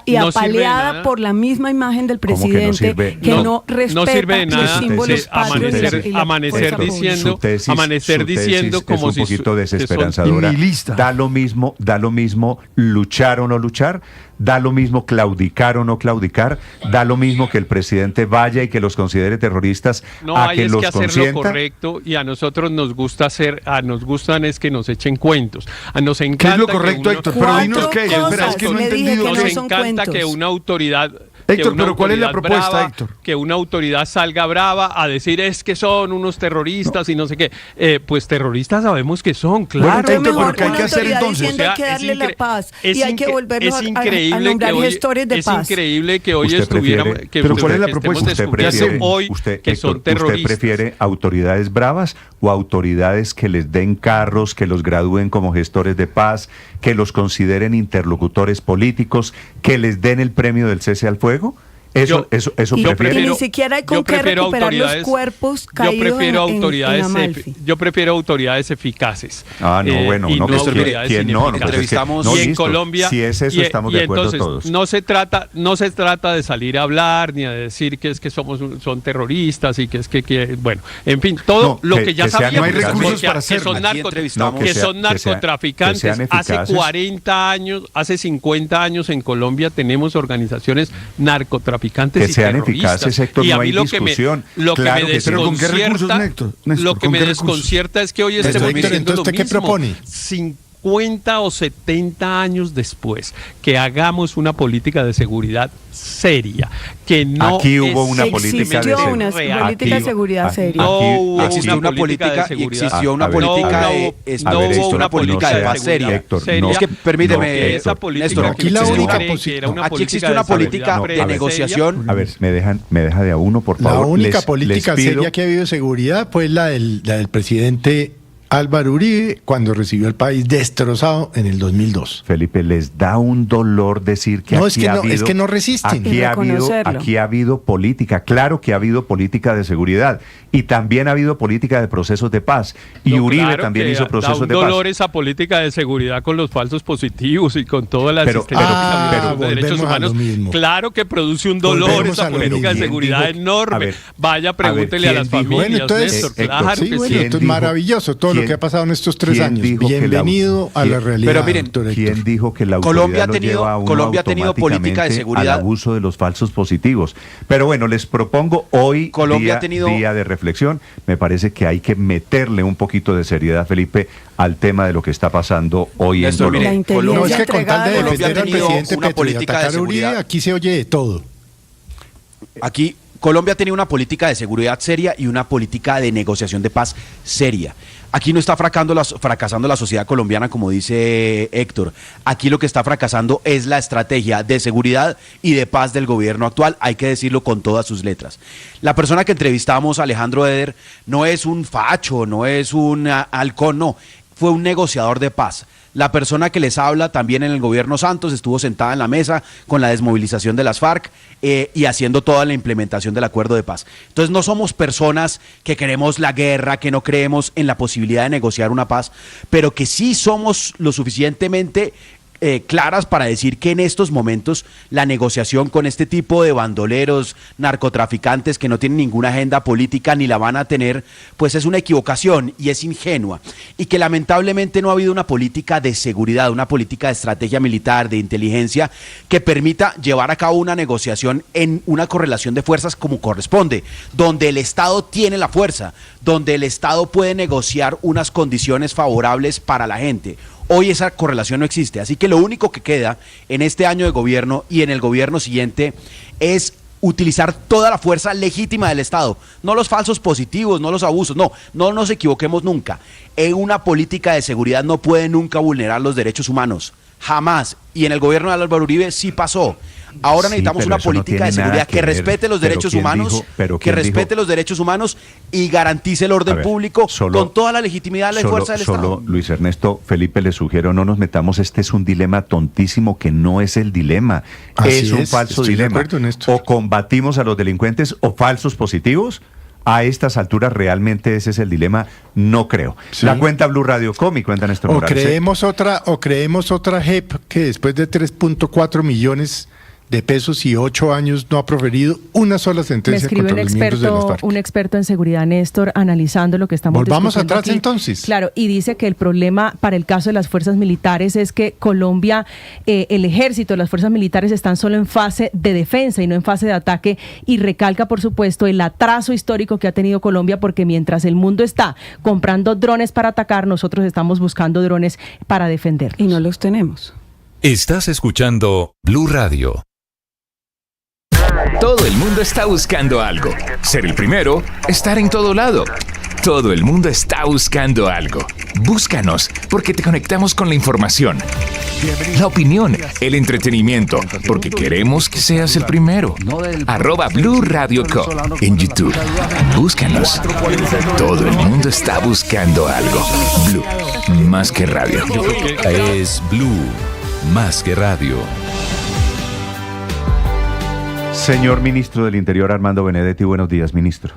y apaleada por la misma imagen del presidente que no respeta los símbolos patrios. Amanecer diciendo como es un poquito desesperanzadora. Da lo mismo luchar o no luchar, da lo mismo claudicar o no claudicar, da lo mismo que el presidente vaya y que los considere terroristas, que los hacer consienta. Lo correcto, y a nosotros nos gustan es que nos echen cuentos. Nos encanta. ¿Qué es lo correcto, Héctor? Pero dinos qué. Nos encanta que una autoridad Héctor, una pero ¿cuál es la autoridad propuesta, brava, Héctor? que una autoridad salga brava a decir es que son unos terroristas y no sé qué. Pues terroristas sabemos que son, claro. Bueno, Héctor, mejor pero ¿qué hay una que hacer autoridad entonces? diciendo hay que darle la paz y hay que volverlos a nombrar gestores de paz. Es increíble que hoy Usted estuviéramos... prefiere- Pero ¿cuál es la que propuesta? estemos ¿Usted prefiere, descubriendo hoy que Héctor, son terroristas. ¿usted prefiere autoridades bravas o autoridades que les den carros, que los gradúen como gestores de paz, que los consideren interlocutores políticos, que les den el premio del cese al fuego? Eso Y prefiere. ni siquiera hay con qué recuperar los cuerpos caídos en Amalfi. Yo prefiero autoridades eficaces. Ah, no, bueno, y no, no pues, autoridades ¿quién no? No, pues es que- entrevistamos no, y en listo. Colombia. Si es eso, estamos de acuerdo entonces, todos. No se trata de salir a hablar ni a decir que es que son terroristas y que es que bueno, en fin, todo No, lo que que ya sean sabíamos, no hay recursos porque para que hacerlo. son, Aquí entrevistamos- que son narcotraficantes. que sean Hace eficaces. 40 años, hace 50 años en Colombia tenemos organizaciones narcotraficantes Que y sean terroristas. eficaces, Héctor, y a no mí hay lo que me, discusión. lo Claro que que me sí. Pero ¿con qué recursos, desconcierta, Néstor? lo que ¿Con me qué recursos? desconcierta es que hoy Eso, estemos Héctor, diciendo entonces, lo ¿usted qué mismo. propone? 50 o 70 años después, que hagamos una política de seguridad seria, que no Aquí hubo una política de Existió una real. política de seguridad seria. No hubo Existió una política de y seguridad. existió una A ver, política no de hubo- es- no no hubo existió una una política de política paz de seria. seguridad Héctor, seria. no. Es que permíteme, No, esa política Néstor, que aquí la ustedes única creen posi- que era una Aquí política existe de una seguridad política de seria. negociación. A ver, me deja de a uno, por La favor. única Les política pido- seria que ha habido de seguridad fue la del presidente Álvaro Uribe cuando recibió el país destrozado en el 2002. Felipe, les da un dolor decir que No, aquí es que ha no, habido, es que no resisten. Aquí Y ha reconocerlo. habido política, claro que ha habido política de seguridad y también ha habido política de procesos de paz. Y No, Uribe claro también que hizo da procesos un de paz. dolor esa política de seguridad con los falsos positivos y con toda la Pero- asistencia pero- de derechos volvemos a lo humanos. mismo. Claro que produce un dolor Volvemos esa a lo política de mismo. seguridad ¿Quién dijo- enorme. a ver, Vaya, pregúntele a ¿quién las dijo? familias, Bueno, entonces, Néstor, Héctor, claro Sí, que bueno, sí. esto es dijo- maravilloso todo lo quién- que ha pasado en estos 3 quién años. dijo que la- Bienvenido a la quién- realidad. Pero miren, doctor Héctor. ¿Quién dijo que la autoridad Colombia ha lo tenido- lleva a uno Colombia ha tenido política de automáticamente seguridad. al abuso de los falsos positivos? Pero bueno, les propongo hoy Colombia día, ha tenido- día de reflexión. Me parece que hay que meterle un poquito de seriedad, Felipe, al tema de lo que está pasando hoy Néstor, en mire, La Colombia. inteligencia No, es que con tal de entregada. Colombia defender ha al tenido presidente una Petro y política de atacar a Uribe, seguridad. aquí se oye de todo. Aquí Colombia tenía una política de seguridad seria y una política de negociación de paz seria. Aquí no está fracasando la sociedad colombiana, como dice Héctor. Aquí lo que está fracasando es la estrategia de seguridad y de paz del gobierno actual, hay que decirlo con todas sus letras. La persona que entrevistamos, Alejandro Eder, no es un facho, no es un halcón, no, fue un negociador de paz. La persona que les habla también en el gobierno Santos estuvo sentada en la mesa con la desmovilización de las FARC y haciendo toda la implementación del acuerdo de paz. Entonces no somos personas que queremos la guerra, que no creemos en la posibilidad de negociar una paz, pero que sí somos lo suficientemente claras para decir que en estos momentos la negociación con este tipo de bandoleros, narcotraficantes que no tienen ninguna agenda política ni la van a tener, pues es una equivocación y es ingenua. Y que lamentablemente no ha habido una política de seguridad, una política de estrategia militar, de inteligencia, que permita llevar a cabo una negociación en una correlación de fuerzas como corresponde, donde el Estado tiene la fuerza, donde el Estado puede negociar unas condiciones favorables para la gente. Hoy esa correlación no existe, así que lo único que queda en este año de gobierno y en el gobierno siguiente es utilizar toda la fuerza legítima del Estado, no los falsos positivos, no los abusos, no nos equivoquemos nunca. En una política de seguridad no puede nunca vulnerar los derechos humanos, jamás, y en el gobierno de Álvaro Uribe sí pasó. Ahora Sí, necesitamos pero una eso no política de tiene nada seguridad que que ver. respete los Pero derechos ¿quién humanos, dijo- pero que quién respete dijo- los derechos humanos y garantice el A orden ver, público solo- con toda la legitimidad de la fuerza del Estado. Solo, Luis Ernesto, Felipe, le sugiero, no nos metamos, este es un dilema tontísimo que no es el dilema, Así es un es, falso estoy de dilema. acuerdo en esto. O combatimos a los delincuentes o falsos positivos. A estas alturas realmente ese es el dilema, no creo. Sí. La cuenta Blue Radio Com y cuenta Néstor O Morales. creemos otra JEP que después de 3.4 millones de pesos y 8 años no ha proferido una sola Me sentencia escribe contra los miembros de las FARC. un experto en seguridad, Néstor, analizando lo que estamos Volvamos discutiendo atrás aquí. entonces. Claro, y dice que el problema para el caso de las fuerzas militares es que Colombia, el ejército, las fuerzas militares están solo en fase de defensa y no en fase de ataque, y recalca, por supuesto, el atraso histórico que ha tenido Colombia, porque mientras el mundo está comprando drones para atacar, nosotros estamos buscando drones para defender. Y no los tenemos. Estás escuchando Blue Radio. Todo el mundo está buscando algo. Ser el primero, estar en todo lado. Todo el mundo está buscando algo. Búscanos, porque te conectamos con la información, la opinión, el entretenimiento, porque queremos que seas el primero. @Blue Radio Co. en YouTube. Búscanos. Todo el mundo está buscando algo. Blue, más que radio. Es Blue, más que radio. Señor Ministro del Interior, Armando Benedetti, buenos días, ministro.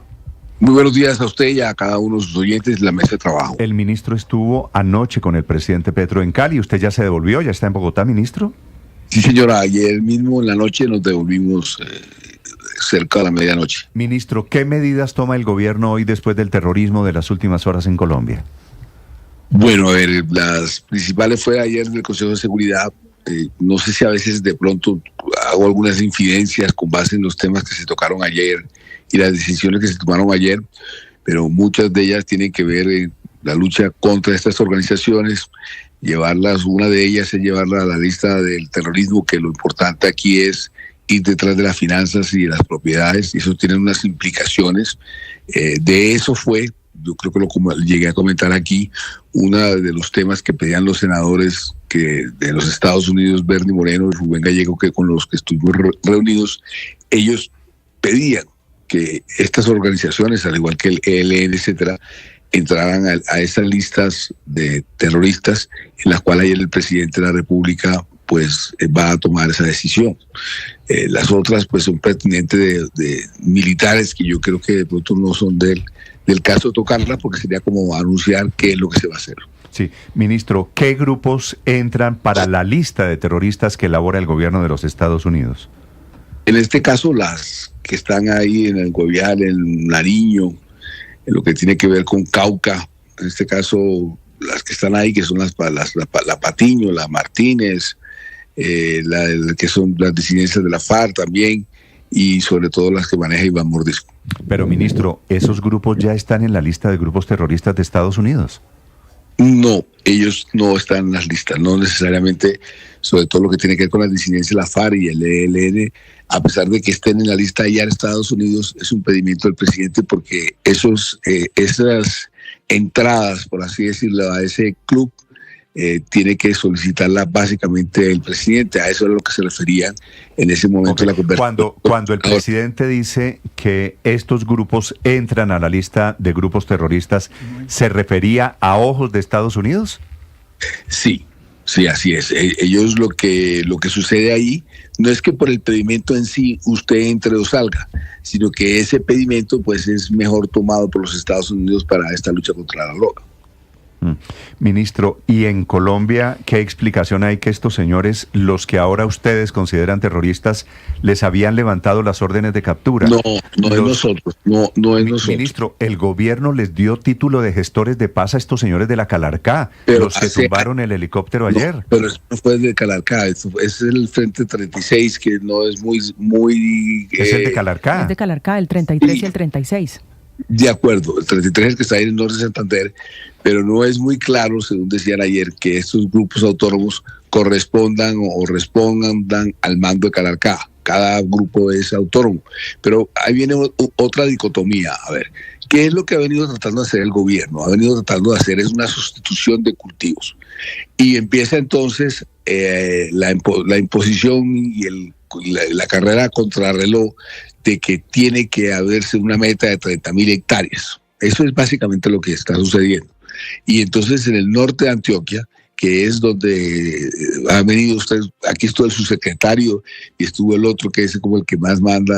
Muy buenos días a usted y a cada uno de sus oyentes de la mesa de trabajo. El ministro estuvo anoche con el presidente Petro en Cali. ¿Usted ya se devolvió? ¿Ya está en Bogotá, ministro? Sí, señora. Ayer mismo en la noche nos devolvimos cerca de la medianoche. Ministro, ¿qué medidas toma el gobierno hoy después del terrorismo de las últimas horas en Colombia? Bueno, a ver, las principales fue ayer del Consejo de Seguridad. No sé si a veces de pronto hago algunas infidencias con base en los temas que se tocaron ayer y las decisiones que se tomaron ayer, pero muchas de ellas tienen que ver en la lucha contra estas organizaciones, una de ellas es llevarla a la lista del terrorismo, que lo importante aquí es ir detrás de las finanzas y de las propiedades, y eso tiene unas implicaciones. De eso fue, yo creo que lo llegué a comentar aquí, uno de los temas que pedían los senadores de los Estados Unidos, Bernie Moreno y Rubén Gallego, que con los que estuvimos reunidos, ellos pedían que estas organizaciones, al igual que el ELN, etcétera, entraran a esas listas de terroristas, en las cuales ayer el presidente de la República pues va a tomar esa decisión. Las otras pues son pertinentes de militares, que yo creo que de pronto no son del caso de tocarlas, porque sería como anunciar qué es lo que se va a hacer. Sí, ministro, ¿qué grupos entran para la lista de terroristas que elabora el gobierno de los Estados Unidos? En este caso, las que están ahí en el Guaviare, en Nariño, en lo que tiene que ver con Cauca, en este caso, las que están ahí, que son la Patiño, la Martínez, que son las disidencias de la FARC también, y sobre todo las que maneja Iván Mordisco. Pero, ministro, ¿esos grupos ya están en la lista de grupos terroristas de Estados Unidos? No, ellos no están en las listas, no necesariamente, sobre todo lo que tiene que ver con las disidencias de la FARC y el ELN, a pesar de que estén en la lista allá en Estados Unidos, es un pedimento del presidente, porque esas entradas, por así decirlo, a ese club, tiene que solicitarla básicamente el presidente. A eso es a lo que se referían en ese momento de la conversación. Cuando el presidente dice que estos grupos entran a la lista de grupos terroristas, ¿se refería a ojos de Estados Unidos? Sí, así es. Ellos lo que sucede ahí no es que por el pedimento en sí usted entre o salga, sino que ese pedimento pues es mejor tomado por los Estados Unidos para esta lucha contra la droga. Ministro, ¿y en Colombia qué explicación hay que estos señores, los que ahora ustedes consideran terroristas, les habían levantado las órdenes de captura? No es nosotros, no es nosotros. Ministro, el gobierno les dio título de gestores de paz a estos señores de la Calarcá, los que tumbaron el helicóptero ayer. Pero eso no fue de Calarcá, es el Frente 36, que no es muy... ¿Es el de Calarcá? Es de Calarcá, el 33 y el 36. De acuerdo, el 33 es el que está ahí en el norte de Santander, pero no es muy claro, según decían ayer, que estos grupos autónomos correspondan o respondan al mando de Calarcá. Cada grupo es autónomo. Pero ahí viene otra dicotomía. A ver, ¿qué es lo que ha venido tratando de hacer el gobierno? Ha venido tratando de hacer es una sustitución de cultivos. Y empieza entonces la imposición y la carrera contrarreloj de que tiene que haberse una meta de 30.000 hectáreas. Eso es básicamente lo que está sucediendo. Y entonces en el norte de Antioquia, que es donde ha venido usted, aquí estuvo el subsecretario y estuvo el otro que es como el que más manda,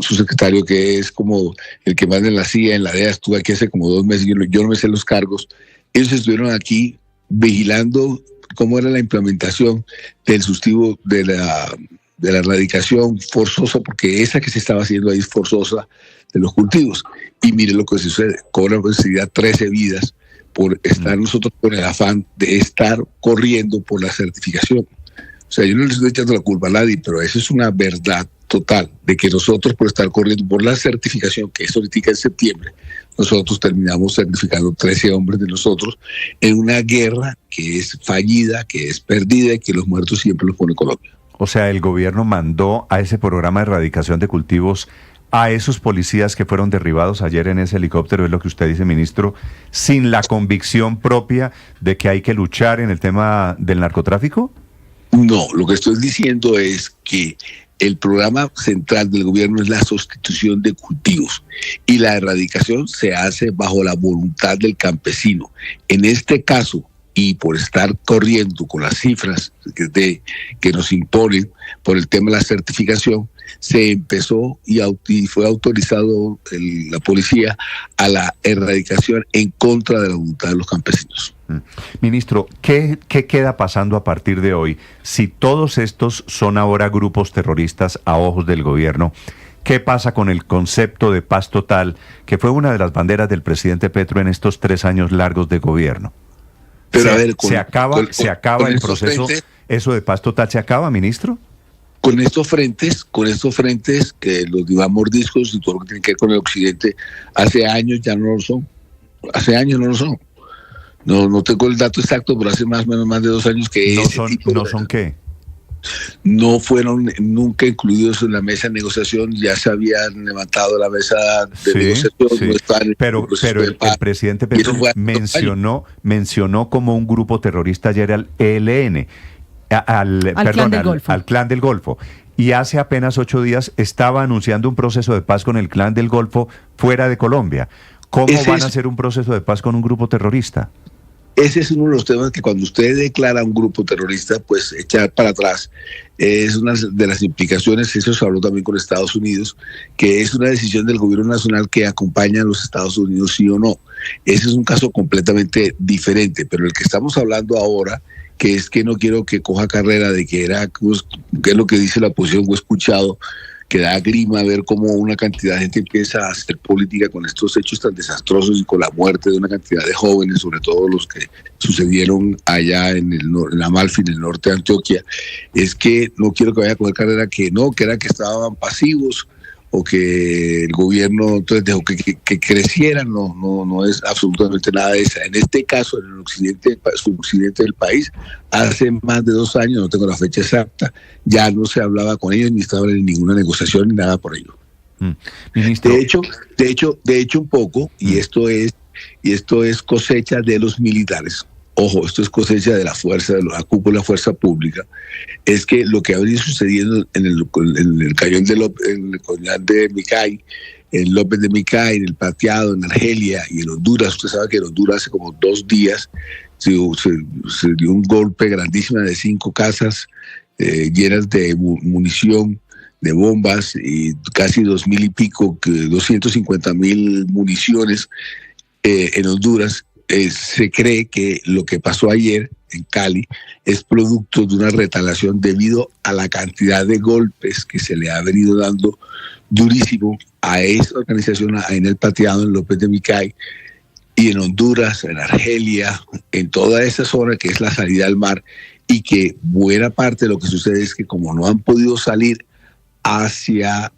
su secretario que es como el que manda en la CIA, en la DEA, estuvo aquí hace como 2 meses, yo no me sé los cargos. Ellos estuvieron aquí vigilando cómo era la implementación del sustitutivo de la erradicación forzosa, porque esa que se estaba haciendo ahí es forzosa, de los cultivos. Y mire lo que sucede, cobra posibilidad 13 vidas por estar nosotros con el afán de estar corriendo por la certificación. O sea, yo no les estoy echando la culpa a nadie, pero eso es una verdad total, de que nosotros por estar corriendo por la certificación, que es ahorita en septiembre, nosotros terminamos certificando 13 hombres de nosotros en una guerra que es fallida, que es perdida y que los muertos siempre los pone Colombia. O sea, el gobierno mandó a ese programa de erradicación de cultivos a esos policías que fueron derribados ayer en ese helicóptero, es lo que usted dice, ministro, sin la convicción propia de que hay que luchar en el tema del narcotráfico. No, lo que estoy diciendo es que el programa central del gobierno es la sustitución de cultivos y la erradicación se hace bajo la voluntad del campesino. En este caso, y por estar corriendo con las cifras que nos imponen por el tema de la certificación, se empezó y fue autorizado la policía a la erradicación en contra de la voluntad de los campesinos. Ministro, ¿qué queda pasando a partir de hoy? Si todos estos son ahora grupos terroristas a ojos del gobierno, ¿qué pasa con el concepto de paz total, que fue una de las banderas del presidente Petro en estos 3 años largos de gobierno? Pero a ver, ¿se acaba el proceso? ¿Eso de paz total se acaba, ministro? Con estos frentes que los mordiscos y todo lo que tiene que ver con el occidente, hace años ya no lo son. Hace años no lo son. No tengo el dato exacto, pero hace más de 2 años que ¿No son qué? No fueron nunca incluidos en la mesa de negociación, ya se habían levantado la mesa de negociación. Sí. No pero el presidente Petro mencionó como un grupo terrorista ayer al ELN, al Clan del Golfo. Y hace apenas 8 días estaba anunciando un proceso de paz con el Clan del Golfo fuera de Colombia. ¿Cómo van a hacer un proceso de paz con un grupo terrorista? Ese es uno de los temas que cuando usted declara un grupo terrorista, pues echar para atrás es una de las implicaciones. Eso se habló también con Estados Unidos, que es una decisión del gobierno nacional que acompaña a los Estados Unidos, sí o no. Ese es un caso completamente diferente, pero el que estamos hablando ahora, que es que no quiero que coja carrera de que es lo que dice la oposición, o he escuchado, que da grima ver cómo una cantidad de gente empieza a hacer política con estos hechos tan desastrosos y con la muerte de una cantidad de jóvenes, sobre todo los que sucedieron allá en Amalfi, en el norte de Antioquia. Es que no quiero que vaya a coger carrera que era que estaban pasivos o que el gobierno entonces dejó que crecieran. No es absolutamente nada de eso. En este caso, en el suroccidente del país, hace más de 2 años, no tengo la fecha exacta, ya no se hablaba con ellos, ni estaban en ninguna negociación, ni nada por ello. Ministro. De hecho un poco, y esto es cosecha de los militares. Ojo, esto es cosecha de la fuerza, de la cúpula fuerza pública. Es que lo que ha venido sucediendo en el cañón en el cañón de Micay, en López de Micay, en el Pateado, en Argelia y en Honduras. Usted sabe que en Honduras hace como 2 días se dio un golpe grandísimo de 5 casas llenas de munición, de bombas, y casi 2,000 y pico, 250,000 municiones en Honduras. Se cree que lo que pasó ayer en Cali es producto de una retaliación debido a la cantidad de golpes que se le ha venido dando durísimo a esa organización en el Pateado, en López de Micay, y en Honduras, en Argelia, en toda esa zona que es la salida al mar, y que buena parte de lo que sucede es que como no han podido salir hacia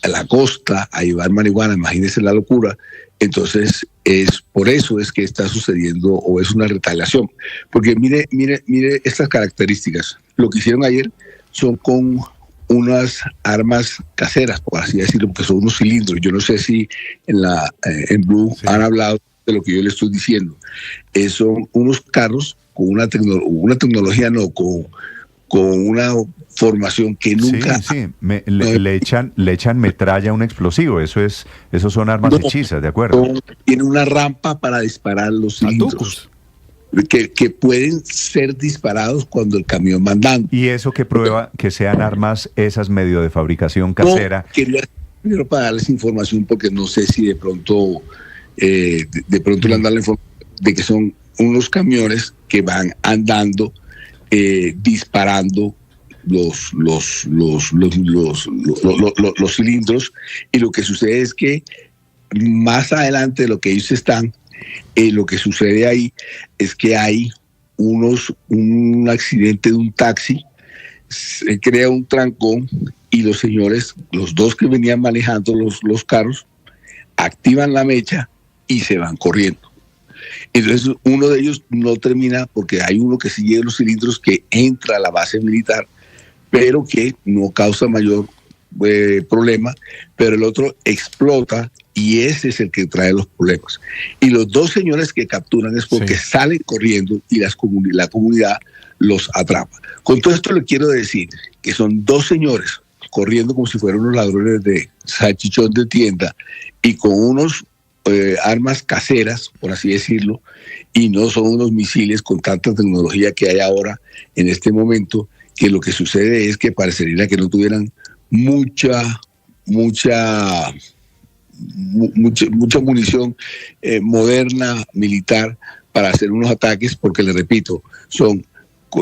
la costa a llevar marihuana, imagínense la locura, entonces es por eso es que está sucediendo, o es una retaliación. Porque mire estas características. Lo que hicieron ayer son con unas armas caseras, por así decirlo, que son unos cilindros. Yo no sé si en Blue han hablado de lo que yo le estoy diciendo. Son unos carros con una tecnología, con una formación que nunca... Le echan metralla a un explosivo, esos son armas hechizas, ¿de acuerdo? Tiene una rampa para disparar los cilindros que pueden ser disparados cuando el camión va andando. ¿Y eso que prueba que sean armas esas medio de fabricación casera? No, quería primero para darles información, porque no sé si de pronto le han dado la información de que son unos camiones que van andando disparando los cilindros, y lo que sucede es que más adelante de lo que ellos están, lo que sucede ahí es que hay un accidente de un taxi, se crea un trancón y los señores, los 2 que venían manejando los carros, activan la mecha y se van corriendo. Entonces uno de ellos no termina, porque hay uno que sigue los cilindros, que entra a la base militar, pero que no causa mayor problema, pero el otro explota y ese es el que trae los problemas. Y los dos señores que capturan es porque salen corriendo y la comunidad los atrapa. Con todo esto le quiero decir que son dos señores corriendo como si fueran unos ladrones de salchichón de tienda y con unos armas caseras, por así decirlo, y no son unos misiles con tanta tecnología que hay ahora en este momento, que lo que sucede es que parecería que no tuvieran mucha munición moderna, militar, para hacer unos ataques, porque les repito, son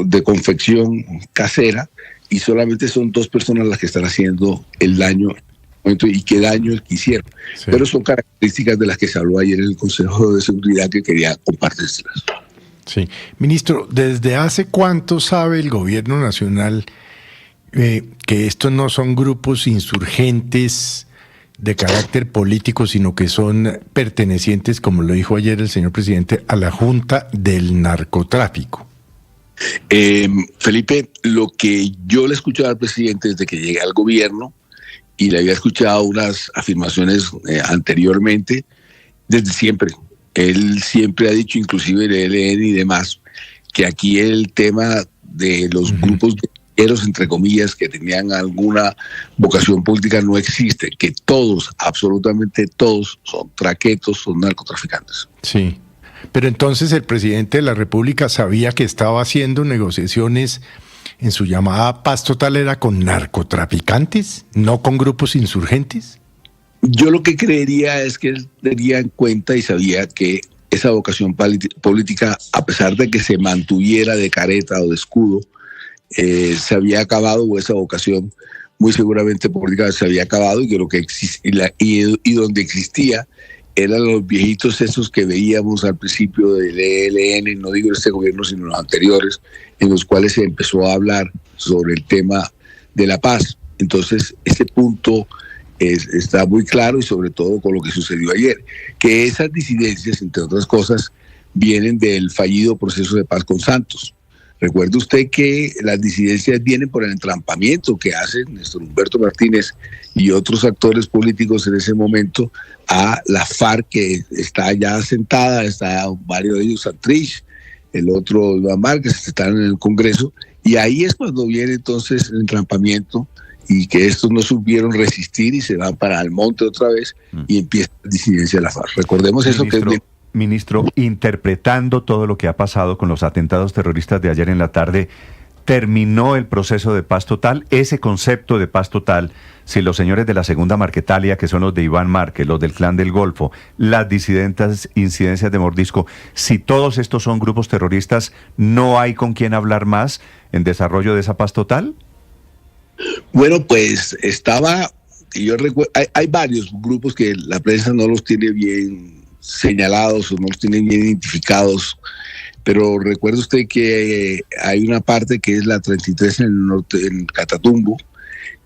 de confección casera y solamente son dos personas las que están haciendo el daño y qué daño el que hicieron. Sí. Pero son características de las que se habló ayer en el Consejo de Seguridad que quería compartírselas. Sí. Ministro, ¿desde hace cuánto sabe el gobierno nacional que estos no son grupos insurgentes de carácter político, sino que son pertenecientes, como lo dijo ayer el señor presidente, a la Junta del Narcotráfico? Felipe, lo que yo le he escuchado al presidente desde que llegué al gobierno, y le había escuchado unas afirmaciones anteriormente, desde siempre. Él siempre ha dicho, inclusive el ELN y demás, que aquí el tema de los grupos guerreros, entre comillas, que tenían alguna vocación política no existe, que todos, absolutamente todos, son traquetos, son narcotraficantes. Sí, pero entonces el presidente de la República sabía que estaba haciendo negociaciones en su llamada paz total era con narcotraficantes, no con grupos insurgentes. Yo lo que creería es que él tenía en cuenta y sabía que esa vocación política, a pesar de que se mantuviera de careta o de escudo, se había acabado, o esa vocación muy seguramente política se había acabado, y que lo que existía y donde existía eran los viejitos esos que veíamos al principio del ELN, no digo este gobierno sino los anteriores, en los cuales se empezó a hablar sobre el tema de la paz. Entonces ese punto está muy claro, y sobre todo con lo que sucedió ayer, que esas disidencias, entre otras cosas, vienen del fallido proceso de paz con Santos. Recuerde usted que las disidencias vienen por el entrampamiento que hacen Néstor Humberto Martínez y otros actores políticos en ese momento a la FARC, que está ya sentada, está varios de ellos, Santrich, el otro Iván Márquez, están en el Congreso, y ahí es cuando viene entonces el entrampamiento, y que estos no supieron resistir y se van para el monte otra vez y empieza la disidencia de la FARC. Recordemos eso que es bien. Ministro, interpretando todo lo que ha pasado con los atentados terroristas de ayer en la tarde, ¿terminó el proceso de paz total? Ese concepto de paz total, si los señores de la Segunda Marquetalia, que son los de Iván Márquez, los del Clan del Golfo, las disidentes incidencias de Mordisco, si todos estos son grupos terroristas, ¿no hay con quién hablar más en desarrollo de esa paz total? Bueno, pues estaba, yo recuerdo, hay varios grupos que la prensa no los tiene bien señalados o no los tienen bien identificados, pero recuerde usted que hay una parte que es la 33 en el norte, en Catatumbo,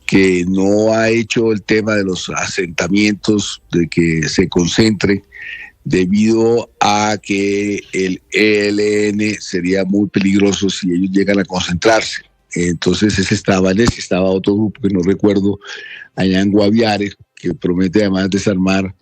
que no ha hecho el tema de los asentamientos, de que se concentre, debido a que el ELN sería muy peligroso si ellos llegan a concentrarse. Entonces estaba otro grupo que no recuerdo, allá en Guaviare, que promete además desarmar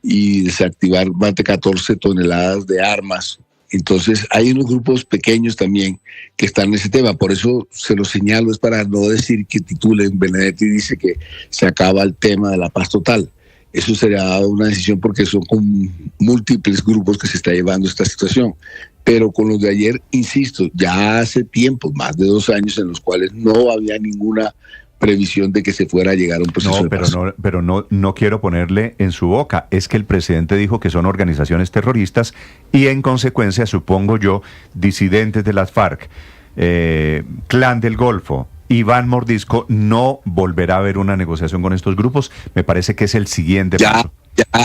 y desactivar más de 14 toneladas de armas. Entonces hay unos grupos pequeños también que están en ese tema, por eso se lo señalo, es para no decir que titulen Benedetti dice que se acaba el tema de la paz total. Eso será una decisión porque son con múltiples grupos que se está llevando esta situación. Pero con los de ayer, insisto, ya hace tiempo, más de 2 años, en los cuales no había ninguna previsión de que se fuera a llegar a un proceso de paz. Pero no quiero ponerle en su boca. Es que el presidente dijo que son organizaciones terroristas y en consecuencia, supongo yo, disidentes de las FARC, Clan del Golfo, Iván Mordisco, no volverá a haber una negociación con estos grupos. Me parece que es el siguiente paso.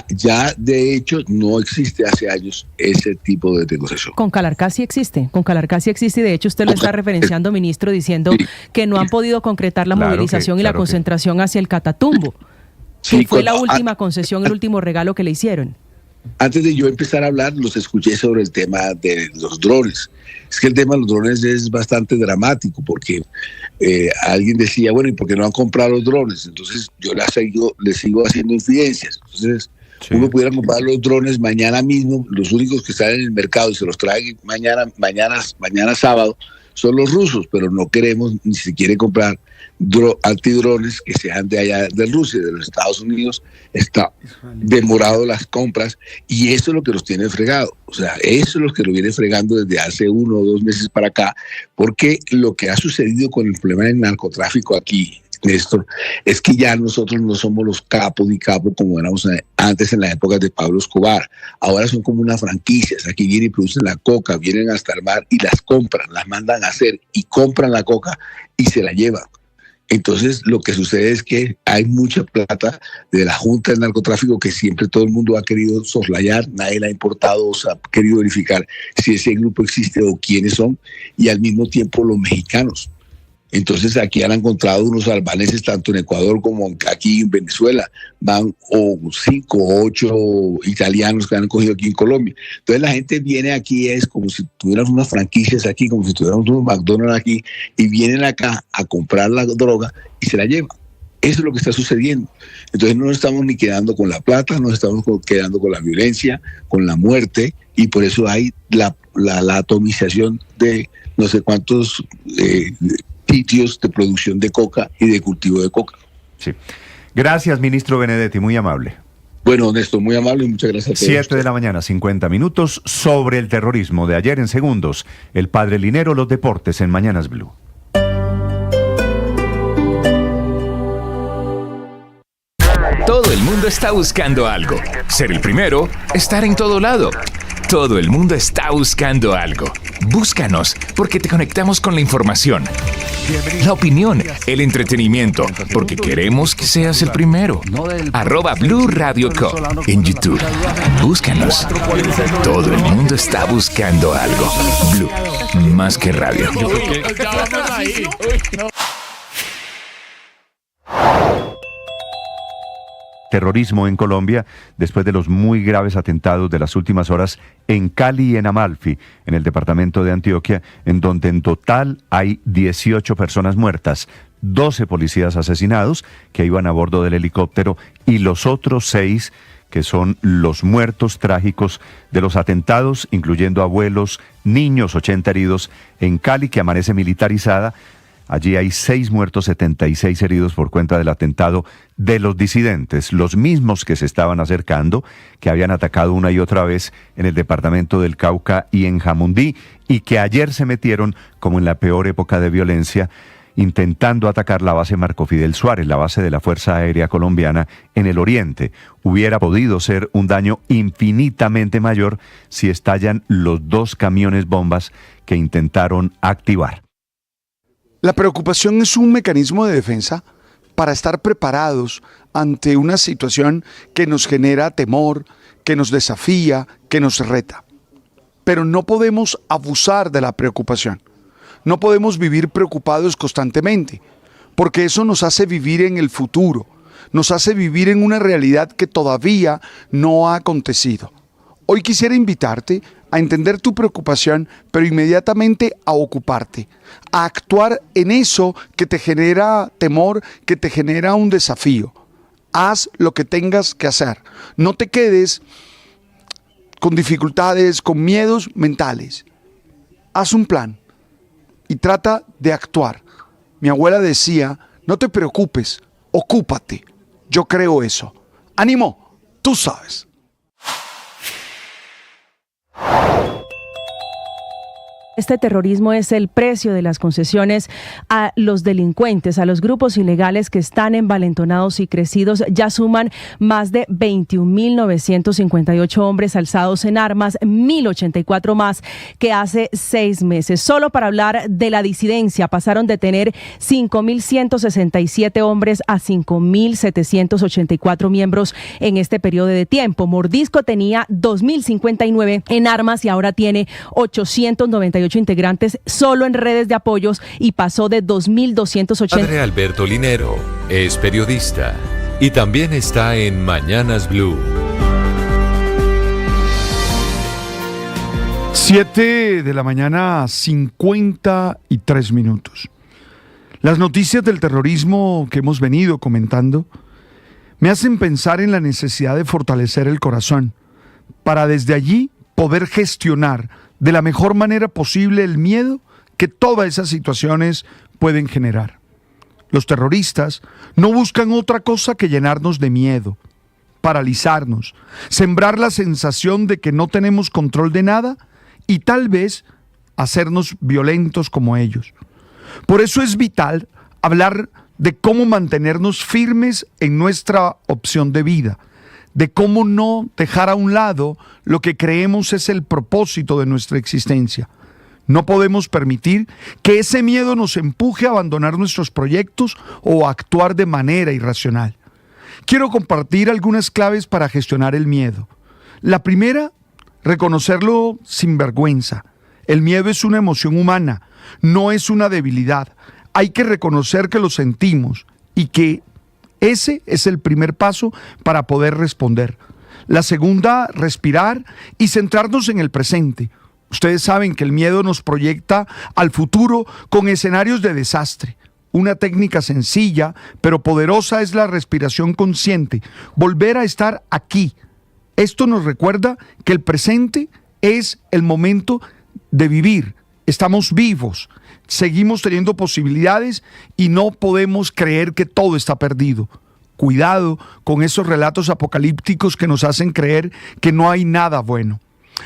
Ya, de hecho, no existe hace años ese tipo de negociación. Con Calarcá sí existe, y de hecho usted lo está referenciando, ministro, diciendo que no han podido concretar la movilización y la concentración hacia el Catatumbo, que fue la última concesión, el último regalo que le hicieron. Antes de yo empezar a hablar, los escuché sobre el tema de los drones. Es que el tema de los drones es bastante dramático porque alguien decía, bueno, ¿y por qué no han comprado los drones? Entonces yo les sigo haciendo infidencias. Entonces uno pudiera comprar los drones mañana mismo, los únicos que están en el mercado y se los traen mañana sábado son los rusos, pero no queremos ni siquiera comprar antidrones que sean de allá de Rusia, de los Estados Unidos. Está demorado las compras y eso es lo que los tiene fregado. O sea, eso es lo que lo viene fregando desde hace 1 o 2 meses para acá, porque lo que ha sucedido con el problema del narcotráfico aquí, Néstor, es que ya nosotros no somos los capos ni capos como éramos antes en las épocas de Pablo Escobar. Ahora son como unas franquicias. Aquí vienen y producen la coca, vienen hasta el mar y las compran, las mandan a hacer y compran la coca y se la llevan. Entonces lo que sucede es que hay mucha plata de la Junta del Narcotráfico que siempre todo el mundo ha querido soslayar, nadie la ha importado, o sea, ha querido verificar si ese grupo existe o quiénes son, y al mismo tiempo los mexicanos. Entonces aquí han encontrado unos albaneses tanto en Ecuador como aquí en Venezuela, van 5 o 8 italianos que han cogido aquí en Colombia. Entonces la gente viene aquí, es como si tuvieran unas franquicias aquí, como si tuvieran unos McDonald's aquí, y vienen acá a comprar la droga y se la llevan. Eso es lo que está sucediendo. Entonces no nos estamos ni quedando con la plata, nos estamos quedando con la violencia, con la muerte, y por eso hay la atomización de no sé cuántos sitios de producción de coca y de cultivo de coca. Sí. Gracias, ministro Benedetti, muy amable. Bueno, Néstor, muy amable y muchas gracias a todos. 7 de la mañana, 50 minutos, sobre el terrorismo de ayer en segundos. El padre Linero, los deportes en Mañanas Blue. Todo el mundo está buscando algo. Ser el primero, estar en todo lado. Todo el mundo está buscando algo. Búscanos, porque te conectamos con la información, la opinión, el entretenimiento, porque queremos que seas el primero. @Blue Radio Co. en YouTube. Búscanos. Todo el mundo está buscando algo. Blue, más que radio. Terrorismo en Colombia después de los muy graves atentados de las últimas horas en Cali y en Amalfi, en el departamento de Antioquia, en donde en total hay 18 personas muertas, 12 policías asesinados que iban a bordo del helicóptero y los otros 6 que son los muertos trágicos de los atentados, incluyendo abuelos, niños, 80 heridos en Cali, que amanece militarizada. Allí hay 6 muertos, 76 heridos por cuenta del atentado de los disidentes, los mismos que se estaban acercando, que habían atacado una y otra vez en el departamento del Cauca y en Jamundí, y que ayer se metieron, como en la peor época de violencia, intentando atacar la base Marco Fidel Suárez, la base de la Fuerza Aérea Colombiana en el oriente. Hubiera podido ser un daño infinitamente mayor si estallan los 2 camiones bombas que intentaron activar. La preocupación es un mecanismo de defensa para estar preparados ante una situación que nos genera temor, que nos desafía, que nos reta. Pero no podemos abusar de la preocupación. No podemos vivir preocupados constantemente, porque eso nos hace vivir en el futuro, nos hace vivir en una realidad que todavía no ha acontecido. Hoy quisiera invitarte a entender tu preocupación, pero inmediatamente a ocuparte, a actuar en eso que te genera temor, que te genera un desafío. Haz lo que tengas que hacer. No te quedes con dificultades, con miedos mentales. Haz un plan y trata de actuar. Mi abuela decía, no te preocupes, ocúpate. Yo creo eso. ¡Ánimo! Tú sabes. Este terrorismo es el precio de las concesiones a los delincuentes, a los grupos ilegales que están envalentonados y crecidos. Ya suman más de 21.958 hombres alzados en armas, 1.084 más que hace 6 meses. Solo para hablar de la disidencia, pasaron de tener 5.167 hombres a 5.784 miembros en este periodo de tiempo. Mordisco tenía 2.059 en armas y ahora tiene 898 integrantes solo en redes de apoyos y pasó de 2.280. Padre Alberto Linero es periodista y también está en Mañanas Blue. 7 de la mañana, 53 minutos. Las noticias del terrorismo que hemos venido comentando me hacen pensar en la necesidad de fortalecer el corazón para desde allí poder gestionar de la mejor manera posible el miedo que todas esas situaciones pueden generar. Los terroristas no buscan otra cosa que llenarnos de miedo, paralizarnos, sembrar la sensación de que no tenemos control de nada y tal vez hacernos violentos como ellos. Por eso es vital hablar de cómo mantenernos firmes en nuestra opción de vida, de cómo no dejar a un lado lo que creemos es el propósito de nuestra existencia. No podemos permitir que ese miedo nos empuje a abandonar nuestros proyectos o a actuar de manera irracional. Quiero compartir algunas claves para gestionar el miedo. La primera, reconocerlo sin vergüenza. El miedo es una emoción humana, no es una debilidad. Hay que reconocer que lo sentimos y que ese es el primer paso para poder responder. La segunda, respirar y centrarnos en el presente. Ustedes saben que el miedo nos proyecta al futuro con escenarios de desastre. Una técnica sencilla pero poderosa es la respiración consciente, volver a estar aquí. Esto nos recuerda que el presente es el momento de vivir. Estamos vivos, seguimos teniendo posibilidades y no podemos creer que todo está perdido. Cuidado con esos relatos apocalípticos que nos hacen creer que no hay nada bueno.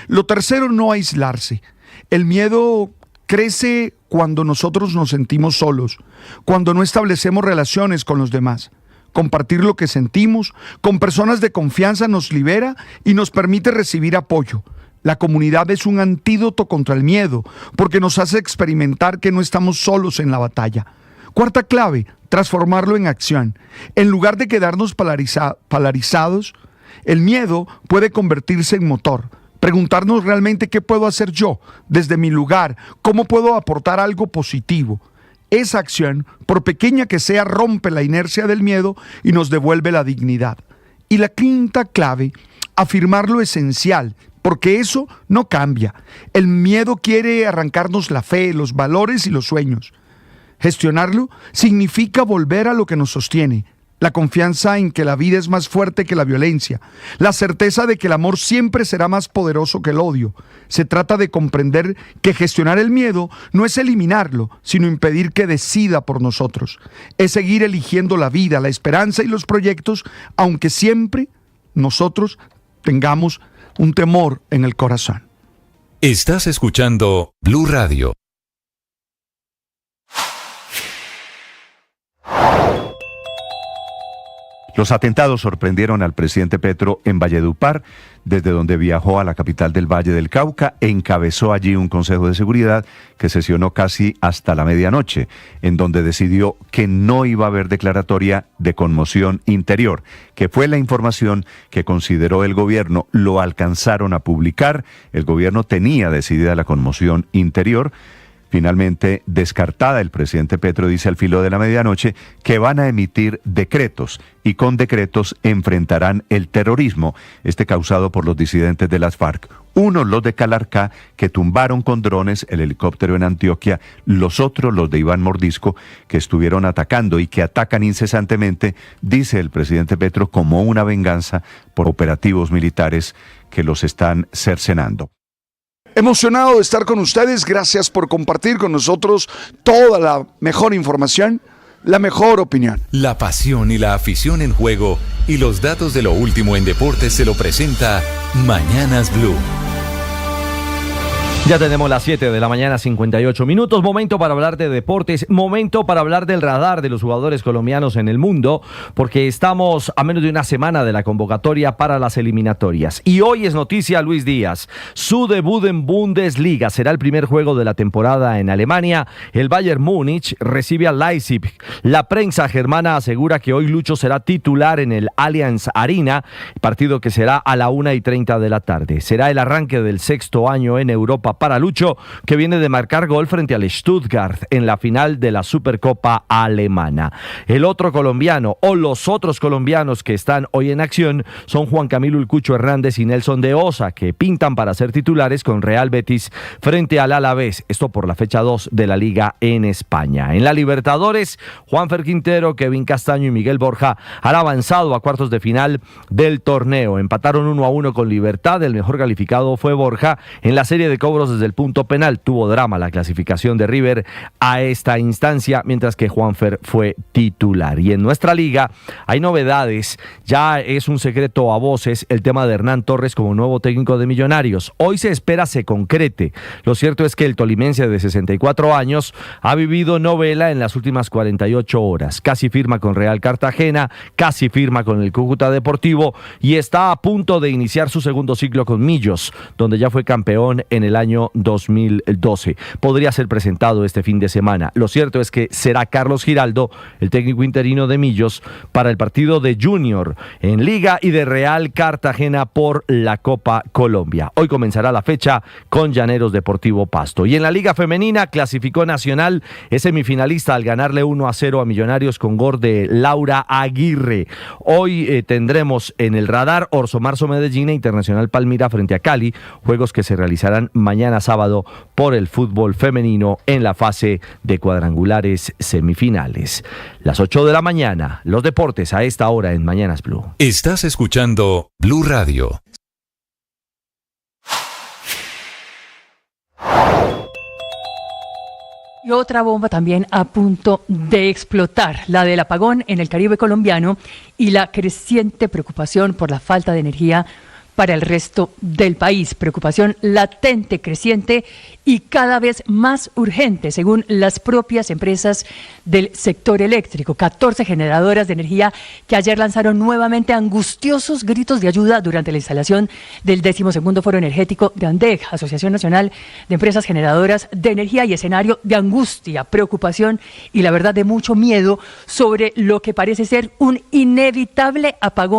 Lo tercero, no aislarse. El miedo crece cuando nosotros nos sentimos solos, cuando no establecemos relaciones con los demás. Compartir lo que sentimos con personas de confianza nos libera y nos permite recibir apoyo. La comunidad es un antídoto contra el miedo porque nos hace experimentar que no estamos solos en la batalla. Cuarta clave, transformarlo en acción. En lugar de quedarnos polarizados, el miedo puede convertirse en motor. Preguntarnos realmente qué puedo hacer yo desde mi lugar, cómo puedo aportar algo positivo. Esa acción, por pequeña que sea, rompe la inercia del miedo y nos devuelve la dignidad. Y la quinta clave, afirmar lo esencial, porque eso no cambia. El miedo quiere arrancarnos la fe, los valores y los sueños. Gestionarlo significa volver a lo que nos sostiene, la confianza en que la vida es más fuerte que la violencia, la certeza de que el amor siempre será más poderoso que el odio. Se trata de comprender que gestionar el miedo no es eliminarlo, sino impedir que decida por nosotros. Es seguir eligiendo la vida, la esperanza y los proyectos, aunque siempre nosotros tengamos un temor en el corazón. Estás escuchando Blue Radio. Los atentados sorprendieron al presidente Petro en Valledupar, desde donde viajó a la capital del Valle del Cauca e encabezó allí un consejo de seguridad que sesionó casi hasta la medianoche, en donde decidió que no iba a haber declaratoria de conmoción interior, que fue la información que consideró el gobierno. Lo alcanzaron a publicar, el gobierno tenía decidida la conmoción interior. Finalmente descartada, el presidente Petro dice al filo de la medianoche que van a emitir decretos y con decretos enfrentarán el terrorismo, causado por los disidentes de las FARC. Unos, los de Calarcá, que tumbaron con drones el helicóptero en Antioquia, los otros, los de Iván Mordisco, que estuvieron atacando y que atacan incesantemente, dice el presidente Petro, como una venganza por operativos militares que los están cercenando. Emocionado de estar con ustedes, gracias por compartir con nosotros toda la mejor información, la mejor opinión. La pasión y la afición en juego y los datos de lo último en deportes se lo presenta Mañanas Blue. Ya tenemos las 7 de la mañana, 58 minutos. Momento para hablar de deportes, momento para hablar del radar de los jugadores colombianos en el mundo, porque estamos a menos de una semana de la convocatoria para las eliminatorias. Y hoy es noticia Luis Díaz. Su debut en Bundesliga será el primer juego de la temporada en Alemania. El Bayern Múnich recibe al Leipzig. La prensa germana asegura que hoy Lucho será titular en el Allianz Arena, partido que será a la 1:30 de la tarde. Será el arranque del sexto año en Europa para Lucho, que viene de marcar gol frente al Stuttgart en la final de la Supercopa alemana. El otro colombiano, o los otros colombianos que están hoy en acción, son Juan Camilo El Cucho Hernández y Nelson de Osa, que pintan para ser titulares con Real Betis frente al Alavés, esto por la fecha 2 de la Liga en España. En la Libertadores, Juanfer Quintero, Kevin Castaño y Miguel Borja han avanzado a cuartos de final del torneo. Empataron 1-1 con Libertad, el mejor calificado fue Borja. En la serie de cobros desde el punto penal tuvo drama la clasificación de River a esta instancia, mientras que Juanfer fue titular. Y en nuestra liga hay novedades, ya es un secreto a voces el tema de Hernán Torres como nuevo técnico de Millonarios. Hoy se espera se concrete. Lo cierto es que el tolimense de 64 años ha vivido novela en las últimas 48 horas. Casi firma con Real Cartagena, casi firma con el Cúcuta Deportivo y está a punto de iniciar su segundo ciclo con Millos, donde ya fue campeón en el año 2012. Podría ser presentado este fin de semana. Lo cierto es que será Carlos Giraldo, el técnico interino de Millos, para el partido de Junior en Liga y de Real Cartagena por la Copa Colombia. Hoy comenzará la fecha con Llaneros Deportivo Pasto. Y en la Liga Femenina clasificó Nacional, es semifinalista al ganarle 1-0 a Millonarios con gol de Laura Aguirre. Hoy tendremos en el radar Orso Marzo Medellín e Internacional Palmira frente a Cali, juegos que se realizarán mañana sábado por el fútbol femenino en la fase de cuadrangulares semifinales. Las 8 de la mañana, los deportes a esta hora en Mañanas Blue. Estás escuchando Blue Radio. Y otra bomba también a punto de explotar, la del apagón en el Caribe colombiano y la creciente preocupación por la falta de energía para el resto del país. Preocupación latente, creciente y cada vez más urgente, según las propias empresas del sector eléctrico. 14 generadoras de energía que ayer lanzaron nuevamente angustiosos gritos de ayuda durante la instalación del 12º Foro Energético de ANDEG, Asociación Nacional de Empresas Generadoras de Energía, y escenario de angustia, preocupación y la verdad de mucho miedo sobre lo que parece ser un inevitable apagón